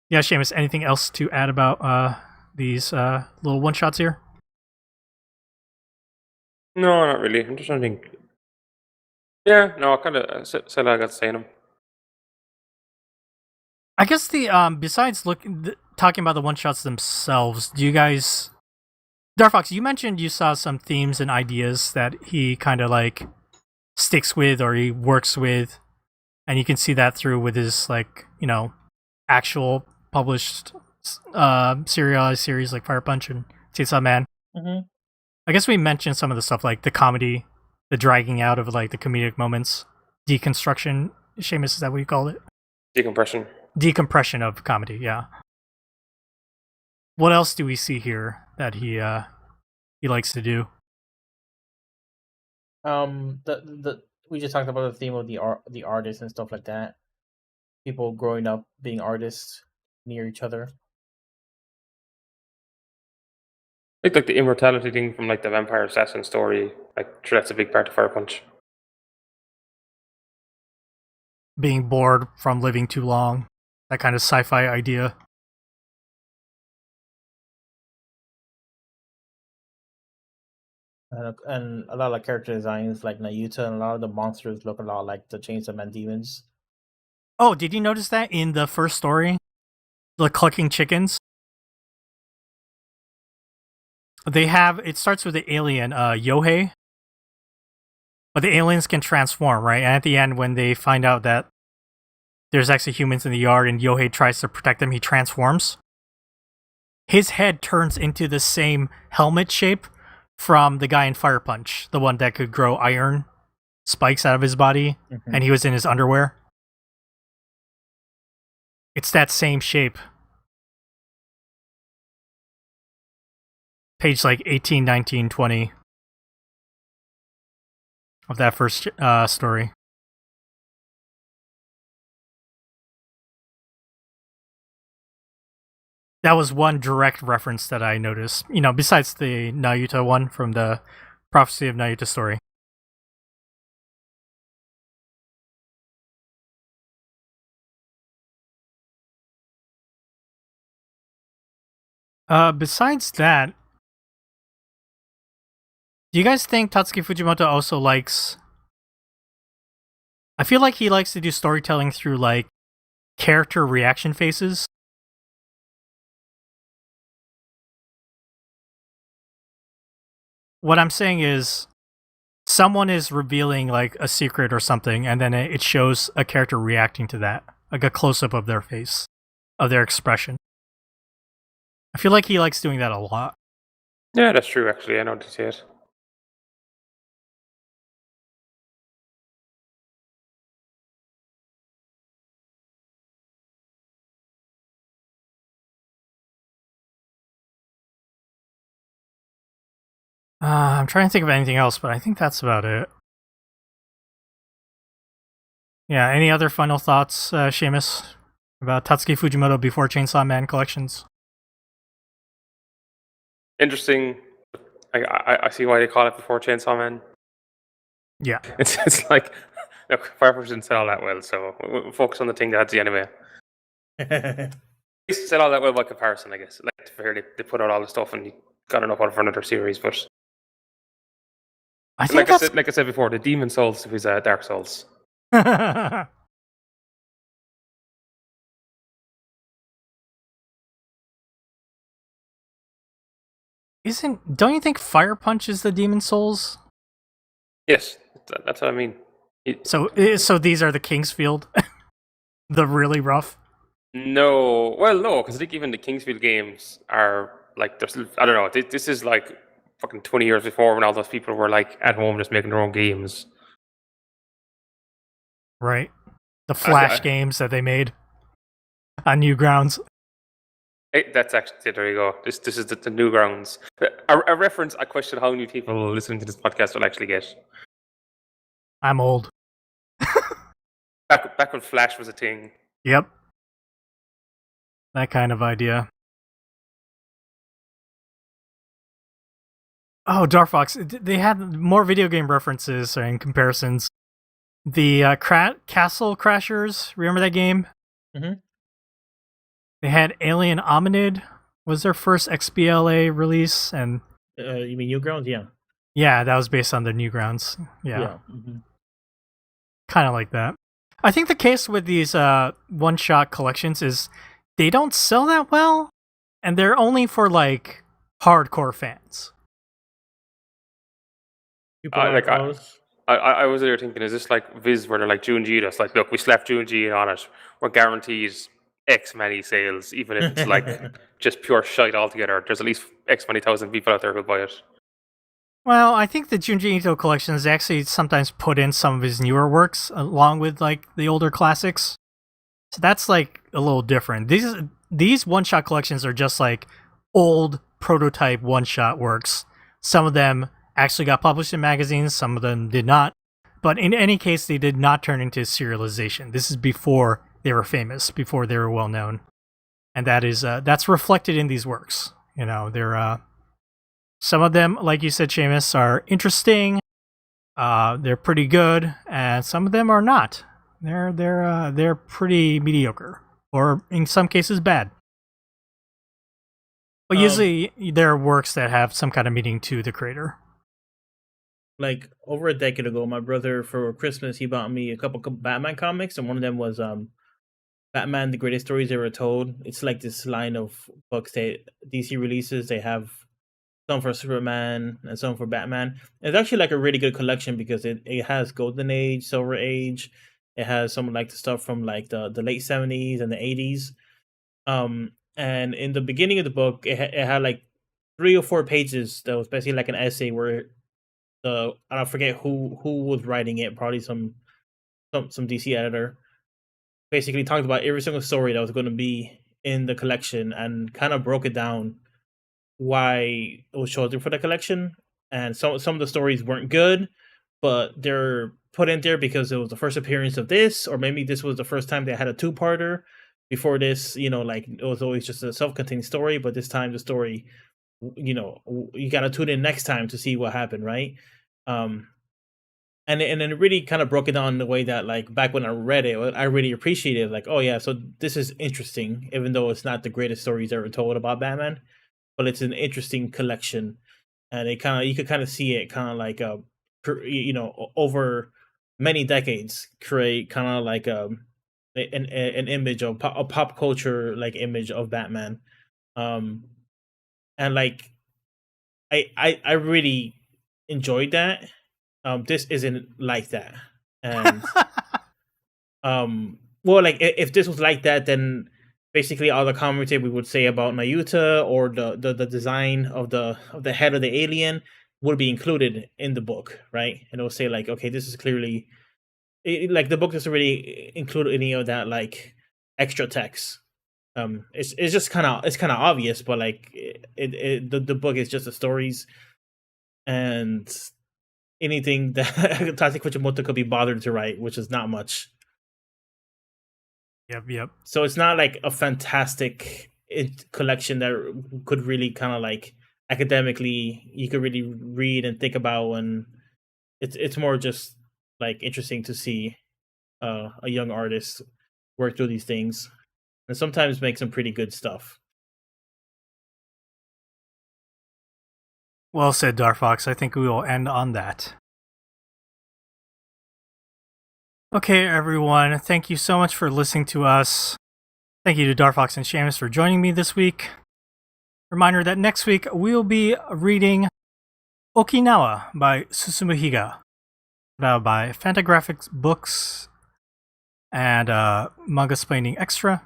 yeah, Seamus, anything else to add about these little one shots here?
No, not really. I'm just trying to think. Yeah, no, I kind of said I got to say them.
I guess the besides talking about the one shots themselves, do you guys, Darfox, you mentioned you saw some themes and ideas that he kind of like sticks with or he works with, and you can see that through with his like actual published serialized series like Fire Punch and Chainsaw Man.
Mm-hmm.
I guess we mentioned some of the stuff like the comedy, the dragging out of like the comedic moments, deconstruction. Seamus, is that what you called it? Decompression of comedy. Yeah. What else do we see here that he likes to do?
We just talked about the theme of the artists and stuff like that. People growing up being artists near each other.
I think like the immortality thing from like the vampire assassin story, like sure that's a big part of Fire Punch.
Being bored from living too long, that kind of sci-fi idea.
And a lot of character designs like Nayuta, and a lot of the monsters look a lot like the Chainsaw Man demons.
Oh, did you notice that in the first story? The clucking chickens? It starts with the alien, Yohei. But the aliens can transform, right? And at the end, when they find out that there's actually humans in the yard and Yohei tries to protect them, he transforms. His head turns into the same helmet shape from the guy in Fire Punch, the one that could grow iron spikes out of his body, and he was in his underwear. It's that same shape. Page like 18, 19, 20 of that first story. that was one direct reference that I noticed. Besides the Nayuta one from the Prophecy of Nayuta story. Besides that, do you guys think Tatsuki Fujimoto also likes... I feel like he likes to do storytelling through, like, character reaction faces. What I'm saying is, someone is revealing, like, a secret or something, and then it shows a character reacting to that. Like a close-up of their face, of their expression. I feel like he likes doing that a lot.
Yeah, that's true, actually. I know to see it.
I'm trying to think of anything else, but I think that's about it. Yeah, any other final thoughts, Seamus, about Tatsuki Fujimoto before Chainsaw Man collections?
Interesting. I see why they call it before Chainsaw Man.
Yeah.
It's like, look, Firefox didn't sell all that well, so we'll focus on the thing that's the anime. It sell all that well by comparison, I guess. Like, to be fair, they put out all the stuff and you got enough out for another series, but
I think
like I said before, the Demon Souls is Dark Souls.
Don't you think Fire Punch is the Demon Souls?
Yes, that's what I mean.
So these are the Kingsfield, the really rough.
No, because I think even the Kingsfield games are like there's. I don't know. This is like fucking 20 years before when all those people were like at home just making their own games.
Right. The Flash games that they made on Newgrounds.
That's actually, there you go. This is the Newgrounds. A reference I question how many people listening to this podcast will actually get.
I'm old.
Back when Flash was a thing.
Yep. That kind of idea. Oh, Dark Fox. They had more video game references and comparisons. The Castle Crashers, remember that game?
Mm-hmm.
They had Alien Hominid, was their first XBLA release, and
you mean Newgrounds? Yeah.
Yeah, that was based on the Newgrounds. Yeah.
Mm-hmm.
Kind of like that. I think the case with these one-shot collections is they don't sell that well, and they're only for, like, hardcore fans.
I was there thinking, is this like Viz where they're like Junji? That's like, look, we slapped Junji on it. We're guaranteed X many sales, even if it's like just pure shite altogether. There's at least X many thousand people out there who'll buy it.
Well, I think the Junji Ito collections actually sometimes put in some of his newer works along with like the older classics. So that's like a little different. These one-shot collections are just like old prototype one-shot works. Some of them actually got published in magazines, some of them did not. But in any case, they did not turn into serialization. This is before they were famous, before they were well known. And that's reflected in these works. You know, they're some of them, like you said, Seamus, are interesting. They're pretty good, and some of them are not. They're pretty mediocre, or in some cases bad. But usually, there are works that have some kind of meaning to the creator.
Like over a decade ago, my brother for Christmas he bought me a couple Batman comics, and one of them was Batman: The Greatest Stories Ever Told. It's like this line of books that DC releases. They have some for Superman and some for Batman. It's actually like a really good collection because it has Golden Age, Silver Age. It has some like the stuff from like the late 70s and the 80s. And in the beginning of the book, it had like 3 or 4 pages that was basically like an essay where I forget who was writing it, probably some DC editor, basically talked about every single story that was going to be in the collection and kind of broke it down why it was chosen for the collection. And some of the stories weren't good, but they're put in there because it was the first appearance of this, or maybe this was the first time they had a 2-parter. Before this, like it was always just a self-contained story, but this time the story, you gotta tune in next time to see what happened, right? Um, and then it really kind of broke it down in the way that, like, back when I read it, I really appreciated it, like, oh yeah, so this is interesting, even though it's not the greatest stories ever told about Batman, but it's an interesting collection, and you could kind of see it kind of like over many decades create kind of like an image of a pop culture like image of Batman, um, and like I really enjoyed that. This isn't like that, and well, like if this was like that, then basically all the commentary we would say about Nayuta or the design of the head of the alien would be included in the book, right? And it'll say like, okay, this is clearly like the book doesn't really include any of that like extra text. It's just kind of obvious, but like the book is just the stories and anything that Tatsuki Fujimoto could be bothered to write, which is not much.
Yep.
So it's not like a fantastic collection that could really kind of like academically you could really read and think about, and it's more just like interesting to see a young artist work through these things and sometimes make some pretty good stuff.
Well said, Darfox. I think we will end on that. Okay, everyone. Thank you so much for listening to us. Thank you to Darfox and Seamus for joining me this week. Reminder that next week we'll be reading Okinawa by Susumu Higa, now by Fantagraphics Books and Manga Splaining Extra.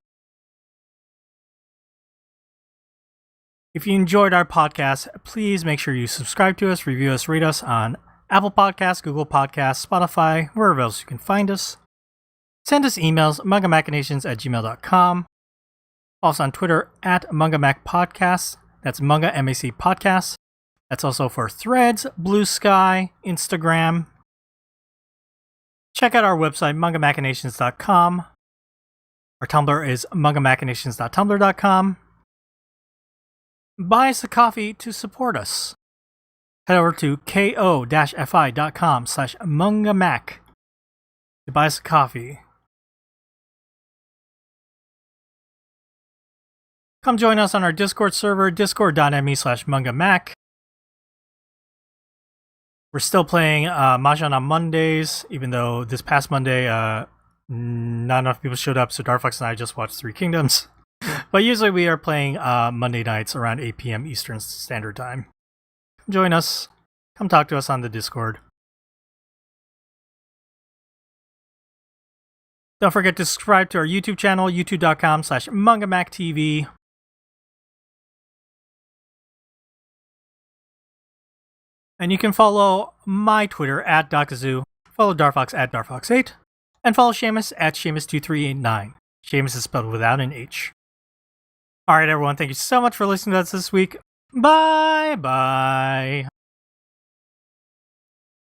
If you enjoyed our podcast, please make sure you subscribe to us, review us, rate us on Apple Podcasts, Google Podcasts, Spotify, wherever else you can find us. Send us emails, mangamachinations@gmail.com. Also on Twitter @MangaMacPodcast. That's Manga MAC Podcast. That's also for Threads, Blue Sky, Instagram. Check out our website, mangamachinations.com. Our Tumblr is mangamachinations.tumblr.com. Buy us a coffee to support us. Head over to ko-fi.com/mangamac to buy us a coffee. Come join us on our Discord server, discord.me/mangamac. We're still playing Mahjong on Mondays, even though this past Monday, not enough people showed up, so Darfox and I just watched Three Kingdoms. But usually we are playing Monday nights around 8 p.m. Eastern Standard Time. Join us. Come talk to us on the Discord. Don't forget to subscribe to our YouTube channel, youtube.com/mangamactv. And you can follow my Twitter @Dakazoo, follow Darfox @Darfox8, and follow Seamus @Seamus2389. Seamus is spelled without an H. Alright, everyone, thank you so much for listening to us this week. Bye-bye.